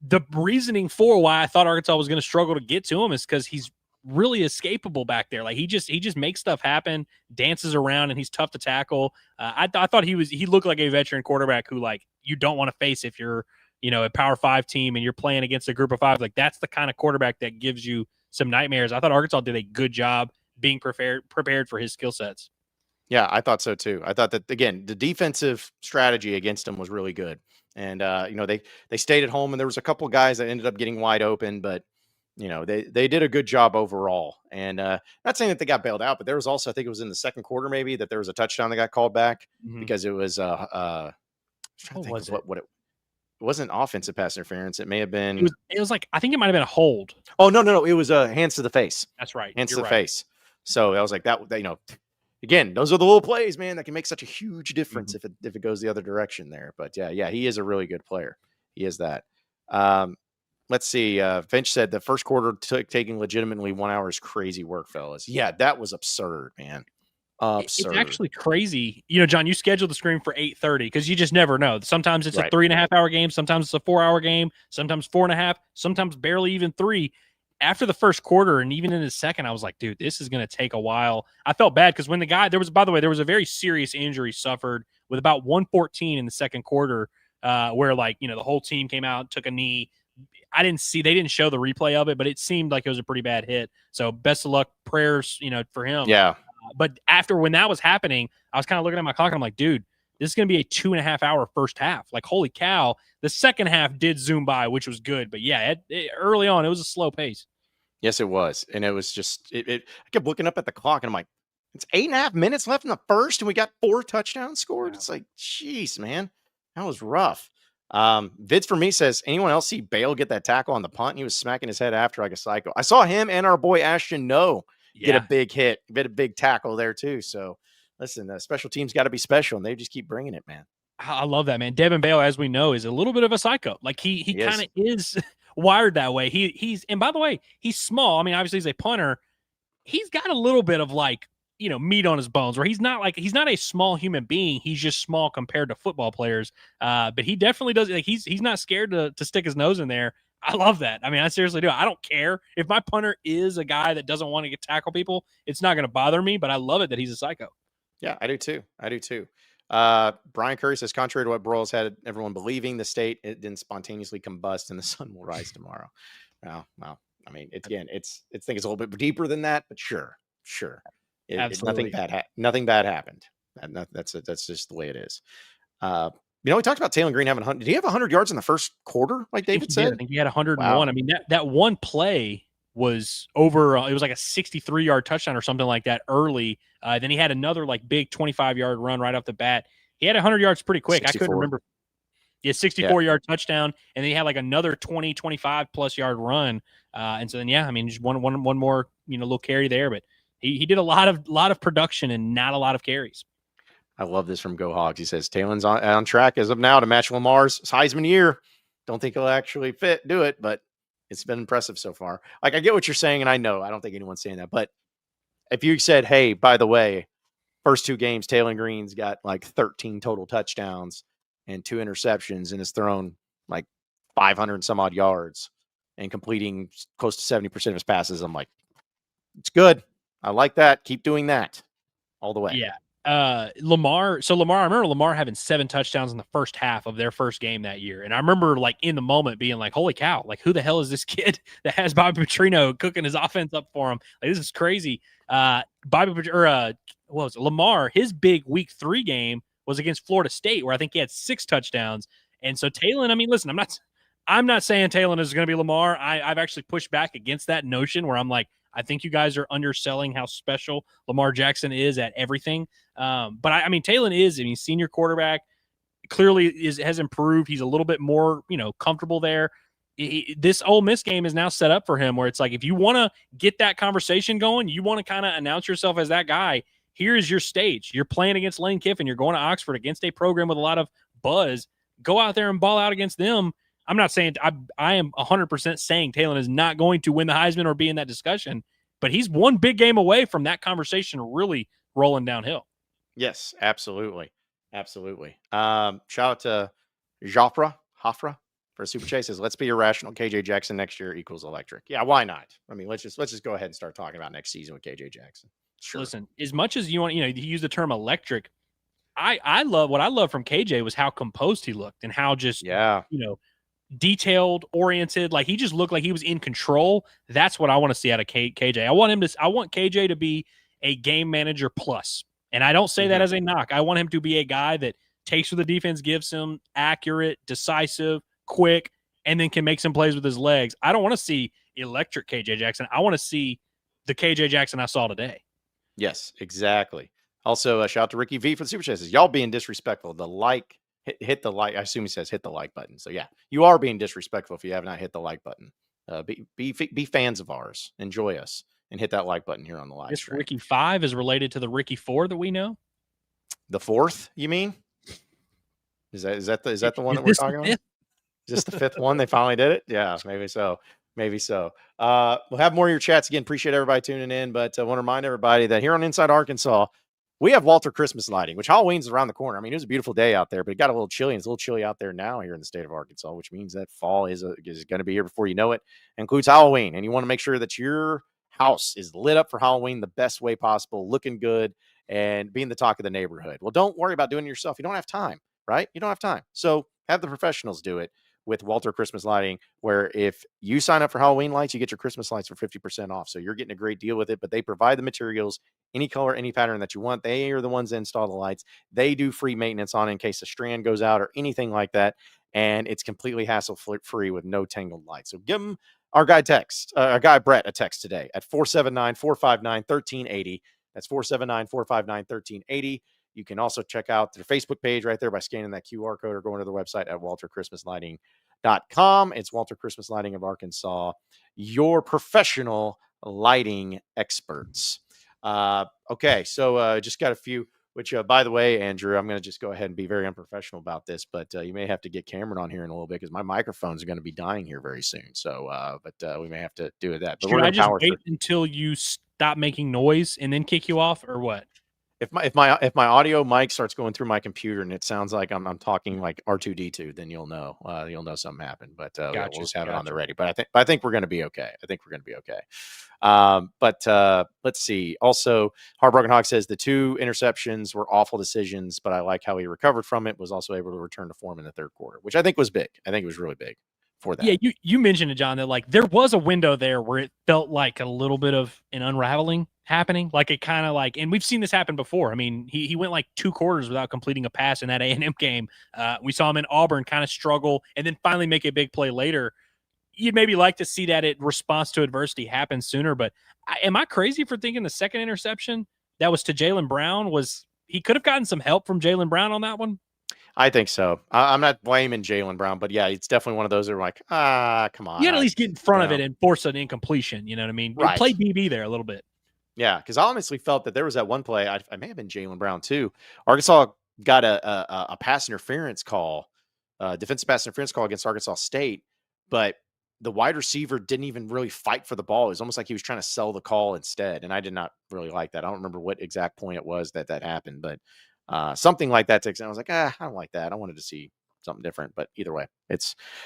The reasoning for why I thought Arkansas was going to struggle to get to him is because he's really escapable back there. He just makes stuff happen, dances around, and he's tough to tackle. I thought he looked like a veteran quarterback who you don't want to face if you're a Power 5 team and you're playing against a group of 5. That's the kind of quarterback that gives you some nightmares. I thought Arkansas did a good job being prepared for his skill sets. Yeah, I thought so too. I thought that, again, the defensive strategy against him was really good. And, they stayed at home, and there was a couple of guys that ended up getting wide open, but, they did a good job overall. And not saying that they got bailed out, but there was also, I think it was in the second quarter, maybe, that there was a touchdown that got called back because it was, what it wasn't offensive pass interference. It may have been. It was I think it might have been a hold. Oh, no. It was hands to the face. That's right. Hands to the face. So I was like, that, again, those are the little plays, man, that can make such a huge difference if it goes the other direction there. But yeah, he is a really good player. He is that. Let's see. Finch said the first quarter taking legitimately 1 hour is crazy work, fellas. Yeah, that was absurd, man. Absurd. It's actually crazy. John, you scheduled the screen for 8:30 because you just never know. Sometimes it's a 3.5 hour game. Sometimes it's a 4 hour game. Sometimes 4.5. Sometimes barely even 3. After the first quarter and even in the second, I was like, dude, this is going to take a while. I felt bad because when there was a very serious injury suffered with about 1:14 in the second quarter where the whole team came out, took a knee. They didn't show the replay of it, but it seemed like it was a pretty bad hit. So best of luck, prayers, for him. Yeah. But when that was happening, I was kind of looking at my clock and I'm like, dude, this is going to be a 2.5 hour first half. Holy cow. The second half did zoom by, which was good. But yeah, early on, it was a slow pace. Yes, it was. And it was just, I kept looking up at the clock and I'm like, it's 8.5 minutes left in the first and we got 4 touchdowns scored. Yeah. It's like, geez, man, that was rough. Vids for me says, anyone else see Bale get that tackle on the punt? He was smacking his head after like a psycho. I saw him and our boy Ashton get a big hit, get a big tackle there too. So listen, special teams got to be special, and they just keep bringing it, man. I love that, man. Devin Bale, as we know, is a little bit of a psycho. He kind of is wired that way. He's and by the way, he's small. I mean, obviously he's a punter. He's got a little bit of meat on his bones, where he's not a small human being. He's just small compared to football players. But he definitely does. He's not scared to stick his nose in there. I love that. I mean, I seriously do. I don't care if my punter is a guy that doesn't want to tackle people. It's not going to bother me, but I love it that he's a psycho. Yeah, I do too. Brian Curry says, contrary to what Broyles had everyone believing, the state, it didn't spontaneously combust and the sun will rise tomorrow. Well, I mean, I think it's a little bit deeper than that, but sure. Nothing bad happened. That's just the way it is. We talked about Taylor Green having 100. Did he have 100 yards in the first quarter, like David said? I think he had 101. Wow. I mean, that one play, was over. It was like a 63-yard touchdown or something like that early. Then he had another like big 25-yard run right off the bat. He had 100 yards pretty quick. 64. I couldn't remember. Yeah, 64-yard touchdown, and then he had like another 20, 25-plus yard run. And so then, yeah, I mean, just one more, little carry there. But he did a lot of production and not a lot of carries. I love this from Go Hogs. He says, Taylor's on track as of now to match Lamar's Heisman year. Don't think he'll actually do it, but it's been impressive so far. Like, I get what you're saying, and I know I don't think anyone's saying that. But if you said, hey, by the way, first 2 games, Taylor Green's got like 13 total touchdowns and 2 interceptions and has thrown like 500 and some odd yards and completing close to 70% of his passes, I'm like, it's good. I like that. Keep doing that all the way. Yeah. Lamar, I remember Lamar having 7 touchdowns in the first half of their first game that year. And I remember like in the moment being like, holy cow, like who the hell is this kid that has Bobby Petrino cooking his offense up for him? Like, this is crazy. Lamar, his big week 3 game was against Florida State, where I think he had 6 touchdowns. And so Taylor, I mean, listen, I'm not saying Taylor is going to be Lamar. I've actually pushed back against that notion where I'm like, I think you guys are underselling how special Lamar Jackson is at everything. But I mean, Taylor is, senior quarterback, clearly has improved. He's a little bit more, comfortable there. This Ole Miss game is now set up for him where it's like, if you want to get that conversation going, you want to kind of announce yourself as that guy, here is your stage. You're playing against Lane Kiffin. You're going to Oxford against a program with a lot of buzz. Go out there and ball out against them. I'm not saying I am 100% saying Taylor is not going to win the Heisman or be in that discussion, but he's one big game away from that conversation really rolling downhill. Yes, absolutely. Absolutely. Shout out to Hafra for Super Chase says, let's be irrational. KJ Jackson next year equals electric. Yeah, why not? I mean, let's just go ahead and start talking about next season with KJ Jackson. Sure. Listen, as much as you want, you use the term electric, I love what I love from KJ was how composed he looked and how just, detailed, oriented. Like, he just looked like he was in control. That's what I want to see out of KJ. I want KJ to be a game manager plus. And I don't say that as a knock. I want him to be a guy that takes what the defense gives him, accurate, decisive, quick, and then can make some plays with his legs. I don't want to see electric KJ Jackson. I want to see the KJ Jackson I saw today. Yes, exactly. Also, shout out to Ricky V for the Super Chat. Says, y'all being disrespectful. Hit the like. I assume he says hit the like button. So yeah, you are being disrespectful if you have not hit the like button. Be fans of ours. Enjoy us and hit that like button here on the live stream. Ricky 5 is related to the Ricky 4 that we know. The 4th, you mean? Is that the one that we're talking about? Is this the 5th one? They finally did it? Yeah, maybe so. Maybe so. We'll have more of your chats again. Appreciate everybody tuning in, but I want to remind everybody that here on Inside Arkansas, we have Walter Christmas lighting, which Halloween's around the corner. I mean, it was a beautiful day out there, but it got a little chilly. And it's a little chilly out there now here in the state of Arkansas, which means that fall is going to be here before you know it. Includes Halloween, and you want to make sure that your house is lit up for Halloween the best way possible, looking good, and being the talk of the neighborhood. Well, don't worry about doing it yourself. You don't have time, right? You don't have time. So have the professionals do it with Walter Christmas Lighting, where if you sign up for Halloween lights, you get your Christmas lights for 50% off. So you're getting a great deal with it, but they provide the materials, any color, any pattern that you want. They are the ones that install the lights. They do free maintenance on it in case a strand goes out or anything like that. And it's completely hassle-free with no tangled lights. So give them our guy Brett a text today at 479-459-1380. That's 479-459-1380. You can also check out their Facebook page right there by scanning that QR code or going to their website at walterchristmaslighting.com. It's Walter Christmas Lighting of Arkansas, your professional lighting experts. Okay, so just got a few, which, by the way, Andrew, I'm going to just go ahead and be very unprofessional about this, but you may have to get Cameron on here in a little bit because my microphones are going to be dying here very soon. So, but we may have to do that. But should I just wait until you stop making noise and then kick you off, or what? If my audio mic starts going through my computer and it sounds like I'm talking like R2D2, then you'll know something happened. But we'll just have it on the ready. But I think we're going to be okay. But let's see. Also, Heartbroken Hawk says the 2 interceptions were awful decisions, but I like how he recovered from it. Was also able to return to form in the 3rd quarter, which I think was big. I think it was really big for that. Yeah, you mentioned it, John, that like there was a window there where it felt like a little bit of an unraveling happening. Like it kind of like, and we've seen this happen before. I mean, he went like 2 quarters without completing a pass in that A&M game. We saw him in Auburn kind of struggle and then finally make a big play later. you'd maybe like to see that response to adversity happen sooner. But am I crazy for thinking the second interception that was to Jaylen Brown he could have gotten some help from Jaylen Brown on that one? I think so. I'm not blaming Jaylen Brown, but yeah, it's definitely one of those that are like, come on. You had to at least get in front of it and force an incompletion. You know what I mean? Right. Play DB there a little bit. Yeah, because I honestly felt that there was that one play. I may have been Jaylen Brown too. Arkansas got a pass interference call, defensive pass interference call against Arkansas State, but the wide receiver didn't even really fight for the ball. It was almost like he was trying to sell the call instead, and I did not really like that. I don't remember what exact point it was that happened, but something like that. I was like, I don't like that. I wanted to see something different, but either way,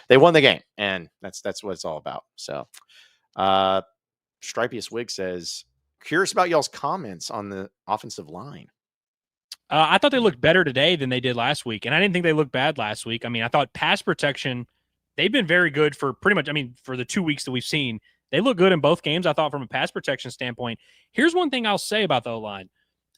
they won the game, and that's what it's all about. So, Stripius Wig says, curious about y'all's comments on the offensive line. I thought they looked better today than they did last week, and I didn't think they looked bad last week. I mean, I thought pass protection, they've been very good for pretty much, for the 2 weeks that we've seen. They look good in both games, I thought, from a pass protection standpoint. Here's one thing I'll say about the O-line.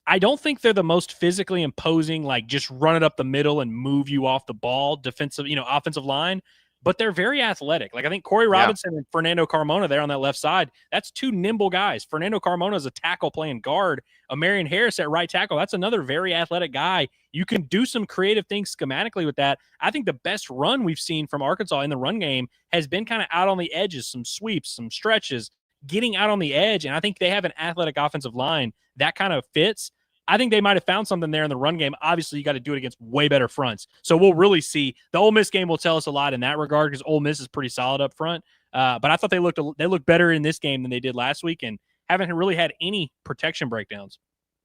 I don't think they're the most physically imposing, like just run it up the middle and move you off the ball, offensive line, but they're very athletic. Like I think Corey Robinson and Fernando Carmona there on that left side, that's two nimble guys. Fernando Carmona is a tackle playing guard. Marion Harris at right tackle, that's another very athletic guy. You can do some creative things schematically with that. I think the best run we've seen from Arkansas in the run game has been kind of out on the edges, some sweeps, some stretches, getting out on the edge, and I think they have an athletic offensive line that kind of fits. I think they might have found something there in the run game. Obviously, you got to do it against way better fronts. So we'll really see. The Ole Miss game will tell us a lot in that regard because Ole Miss is pretty solid up front. But I thought they looked better in this game than they did last week and haven't really had any protection breakdowns.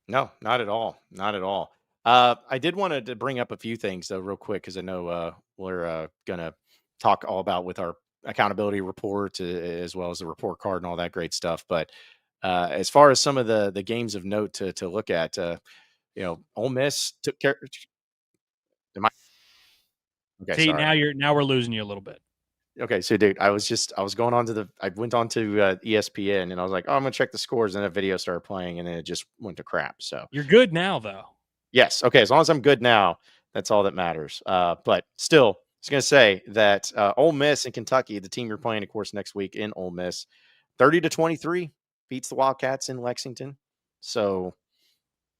No, not at all. Not at all. I did want to bring up a few things, though, real quick, because I know we're going to talk all about with our accountability report as well as the report card and all that great stuff. But as far as some of the games of note to look at, Ole Miss took care. Okay, see, sorry. Now we're losing you a little bit. Okay, so dude, I going on to I went on to ESPN and I was like, oh, I'm gonna check the scores, and that video started playing, and then it just went to crap. So you're good now, though. Yes, okay, as long as I'm good now, that's all that matters. But still, I was gonna say that Ole Miss and Kentucky, the team you're playing, of course, next week in Ole Miss, 30-23 beats the Wildcats in Lexington. So,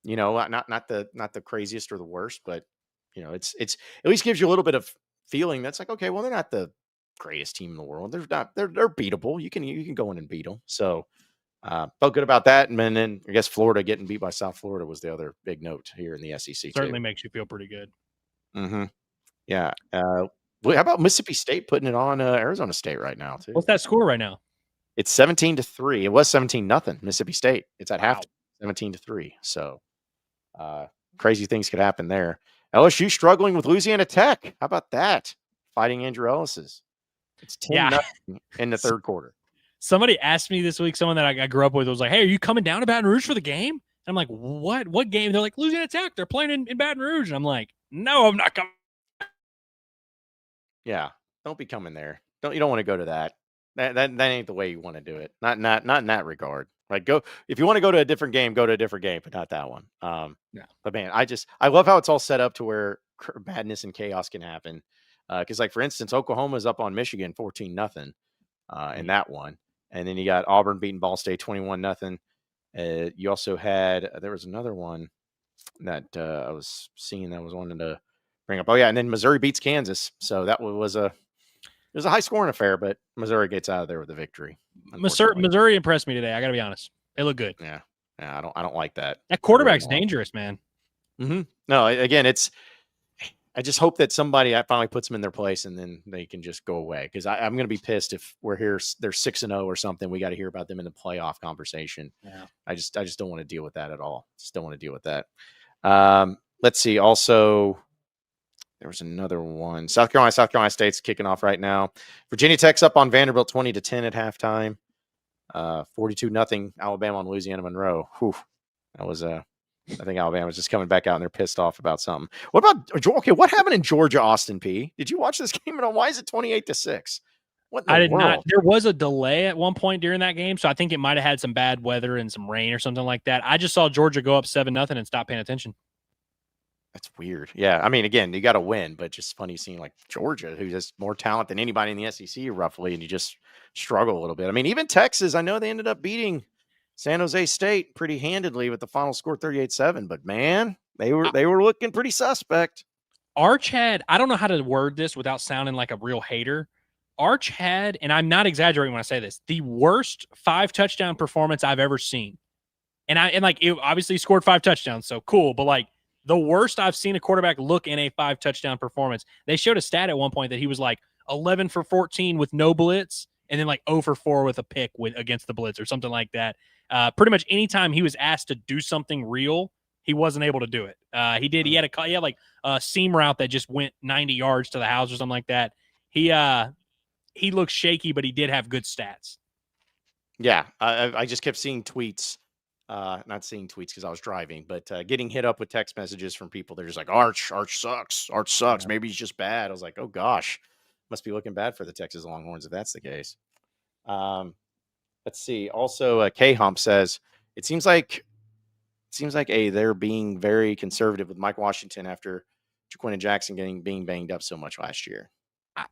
not the craziest or the worst, but it's at least gives you a little bit of feeling that's like, okay, well, they're not the greatest team in the world. They're beatable. You can go in and beat them. So felt good about that. And then I guess Florida getting beat by South Florida was the other big note here in the SEC. Certainly makes you feel pretty good. Mm-hmm. Yeah. How about Mississippi State putting it on Arizona State right now too? What's that score right now? It's 17-3. It was 17-0 Mississippi State. It's at half 17-3. So crazy things could happen there. LSU struggling with Louisiana Tech. How about that? Fighting Andrew Ellis's. It's 10-0 in the third quarter. Somebody asked me this week, someone that I grew up with was like, hey, are you coming down to Baton Rouge for the game? And I'm like, what? What game? They're like, Louisiana Tech. They're playing in Baton Rouge. And I'm like, no, I'm not coming. Yeah, don't be coming there. You don't want to go to that. That ain't the way you want to do it. Not in that regard. Like, go if you want to go to a different game, go to a different game, but not that one. Yeah. But man, I love how it's all set up to where madness and chaos can happen. Because like for instance, Oklahoma's up on Michigan 14-0 in that one, and then you got Auburn beating Ball State 21-0. You also had there was another one that I was seeing that I was wanting to bring up. Oh yeah, and then Missouri beats Kansas, so that was a high scoring affair, but Missouri gets out of there with a victory. Missouri impressed me today. I got to be honest; they look good. Yeah, I don't like that. That quarterback's dangerous, man. Mm-hmm. No, again, I just hope that somebody finally puts them in their place, and then they can just go away. Because I'm going to be pissed if we're here, they're 6-0 or something. We got to hear about them in the playoff conversation. Yeah. I just don't want to deal with that at all. Just don't want to deal with that. Let's see. Also, there was another one. South Carolina State's kicking off right now. Virginia Tech's up on Vanderbilt 20-10 at halftime. 42-0 Alabama on Louisiana Monroe. Whew. That was I think Alabama's just coming back out and they're pissed off about something. What happened in Georgia, Austin P? Did you watch this game at all? Why is it 28-6? I did not. There was a delay at one point during that game, so I think it might have had some bad weather and some rain or something like that. I just saw Georgia go up 7-0 and stop paying attention. That's weird. Yeah, I mean, again, you got to win, but just funny seeing like Georgia, who has more talent than anybody in the SEC, roughly, and you just struggle a little bit. I mean, even Texas, I know they ended up beating San Jose State pretty handedly with the final score 38-7, but man, they were looking pretty suspect. Arch had, I don't know how to word this without sounding like a real hater. Arch had, and I'm not exaggerating when I say this, the worst 5 touchdown performance I've ever seen. And like it obviously scored 5 touchdowns, so cool. But like the worst I've seen a quarterback look in a 5 touchdown performance. They showed a stat at one point that he was like 11 for 14 with no blitz, and then like 0 for 4 with a pick against the blitz or something like that. Pretty much anytime he was asked to do something real, he wasn't able to do it. He did. He had like a seam route that just went 90 yards to the house or something like that. He looked shaky, but he did have good stats. Yeah, I just kept seeing tweets. Not seeing tweets because I was driving, but getting hit up with text messages from people. They're just like, Arch sucks. Arch sucks. Yeah. Maybe he's just bad. I was like, oh gosh, must be looking bad for the Texas Longhorns if that's the case. Let's see. Also, K Hump says it seems like they're being very conservative with Mike Washington after Jaquin Jackson being banged up so much last year.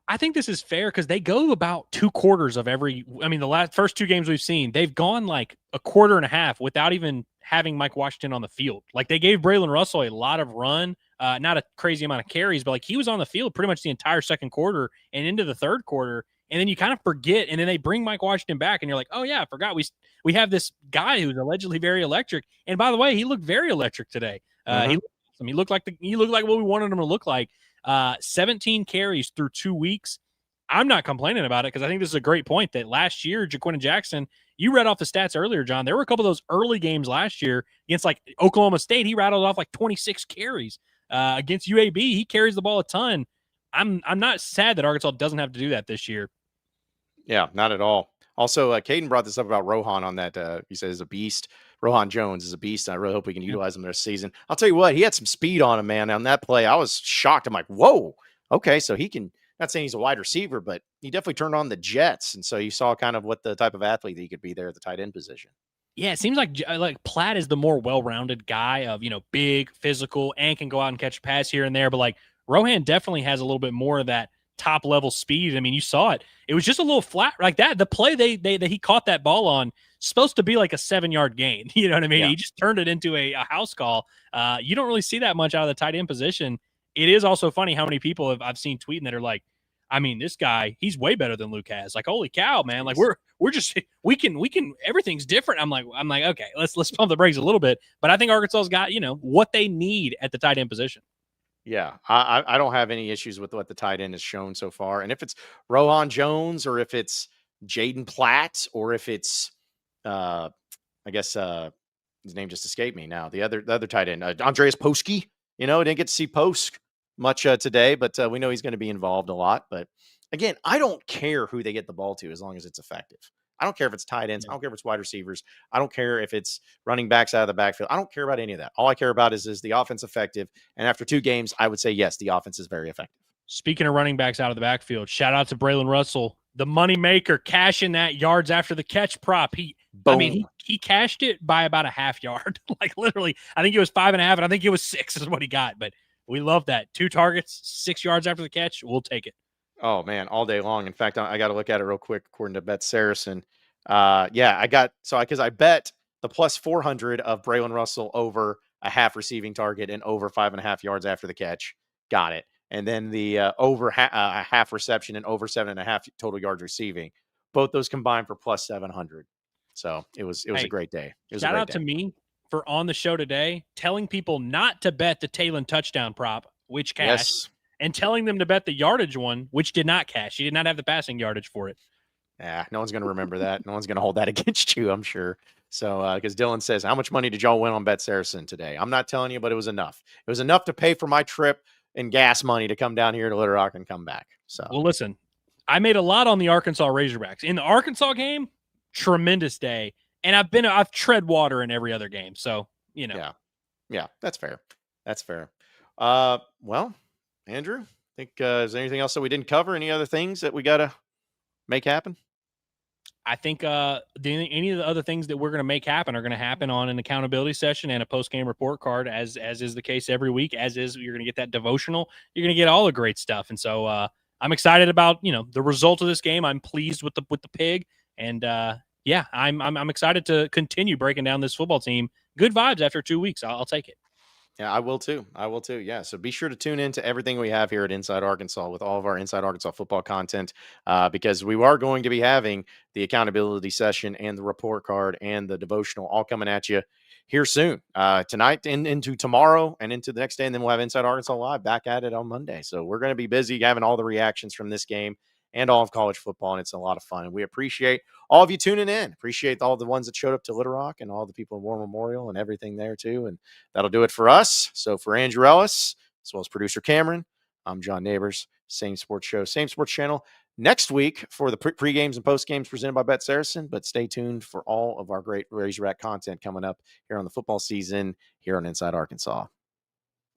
I think this is fair because they go about 2 quarters of every. I mean, the first 2 games we've seen, they've gone like a quarter and a half without even having Mike Washington on the field. Like they gave Braylon Russell a lot of run, not a crazy amount of carries, but like he was on the field pretty much the entire second quarter and into the third quarter. And then you kind of forget, and then they bring Mike Washington back, and you're like, oh yeah, I forgot we have this guy who's allegedly very electric. And by the way, he looked very electric today. He looked awesome. He looked like what we wanted him to look like. 17 carries through 2 weeks. I'm not complaining about it because I think this is a great point that last year, Jaquin Jackson, you read off the stats earlier, John. There were a couple of those early games last year against like Oklahoma State. He rattled off like 26 carries. Against UAB, he carries the ball a ton. I'm not sad that Arkansas doesn't have to do that this year. Yeah, not at all. Also, Caden brought this up about Rohan on that. He says he's a beast. Rohan Jones is a beast, and I really hope we can utilize him this season. I'll tell you what, he had some speed on him, man. On that play, I was shocked. I'm like, whoa, okay, so he can. Not saying he's a wide receiver, but he definitely turned on the jets, and so you saw kind of what the type of athlete that he could be there at the tight end position. Yeah, it seems like Platt is the more well-rounded guy of, big, physical, and can go out and catch a pass here and there. But like Rohan definitely has a little bit more of that top level speed. I mean, you saw it. It was just a little flat like that. The play that he caught that ball on supposed to be like a 7-yard gain. You know what I mean? Yeah. He just turned it into a house call. You don't really see that much out of the tight end position. It is also funny how many people I've seen tweeting that are like, I mean, this guy, he's way better than Luke has. Like, holy cow, man! Like, we can everything's different. I'm like, okay, let's pump the brakes a little bit. But I think Arkansas's got what they need at the tight end position. Yeah, I don't have any issues with what the tight end has shown so far. And if it's Rohan Jones or if it's Jaden Platt or if it's, I guess his name just escaped me now. The other tight end, Andreas Poski. Didn't get to see Posk much today, but we know he's going to be involved a lot. But again, I don't care who they get the ball to as long as it's effective. I don't care if it's tight ends. I don't care if it's wide receivers. I don't care if it's running backs out of the backfield. I don't care about any of that. All I care about is the offense effective? And after 2 games, I would say, yes, the offense is very effective. Speaking of running backs out of the backfield, shout out to Braylon Russell, the money maker, cashing that yards after the catch prop. He cashed it by about a half yard. Like literally, I think it was 5.5, and I think it was 6 is what he got. But we love that. 2 targets, 6 yards after the catch. We'll take it. Oh, man, all day long. In fact, I got to look at it real quick according to Bet Saracen. Because I bet the plus 400 of Braylon Russell over a half receiving target and over 5.5 yards after the catch. Got it. And then the over half reception and over 7.5 total yards receiving. Both those combined for plus 700. So it was a great day. Shout out to me for on the show today, telling people not to bet the Talon touchdown prop, which cashed, and telling them to bet the yardage one, which did not cash. He did not have the passing yardage for it. Yeah, no one's going to remember that. No one's going to hold that against you, I'm sure. So, because Dylan says, how much money did y'all win on Bet Saracen today? I'm not telling you, but it was enough. It was enough to pay for my trip and gas money to come down here to Little Rock and come back. So, well, listen, I made a lot on the Arkansas Razorbacks. In the Arkansas game, tremendous day. And I've tread water in every other game. So, Yeah, that's fair. That's fair. Well, Andrew, I think, is there anything else that we didn't cover? Any other things that we got to make happen? I think any of the other things that we're going to make happen are going to happen on an accountability session and a post-game report card, as is the case every week. As is, you're going to get that devotional. You're going to get all the great stuff, and so I'm excited about the result of this game. I'm pleased with the pig, and yeah, I'm excited to continue breaking down this football team. Good vibes after 2 weeks. I'll take it. Yeah, I will too. Yeah. So be sure to tune in to everything we have here at Inside Arkansas with all of our Inside Arkansas football content, because we are going to be having the accountability session and the report card and the devotional all coming at you here soon, tonight and into tomorrow and into the next day. And then we'll have Inside Arkansas Live back at it on Monday. So we're going to be busy having all the reactions from this game and all of college football. And it's a lot of fun. And we appreciate all of you tuning in. Appreciate all the ones that showed up to Little Rock and all the people in War Memorial and everything there too. And that'll do it for us. So for Andrew Ellis, as well as producer Cameron, I'm John Neighbors. Same sports show, same sports channel. Next week for the pre-games and post-games presented by Bet Saracen. But stay tuned for all of our great Razorback content coming up here on the football season here on Inside Arkansas.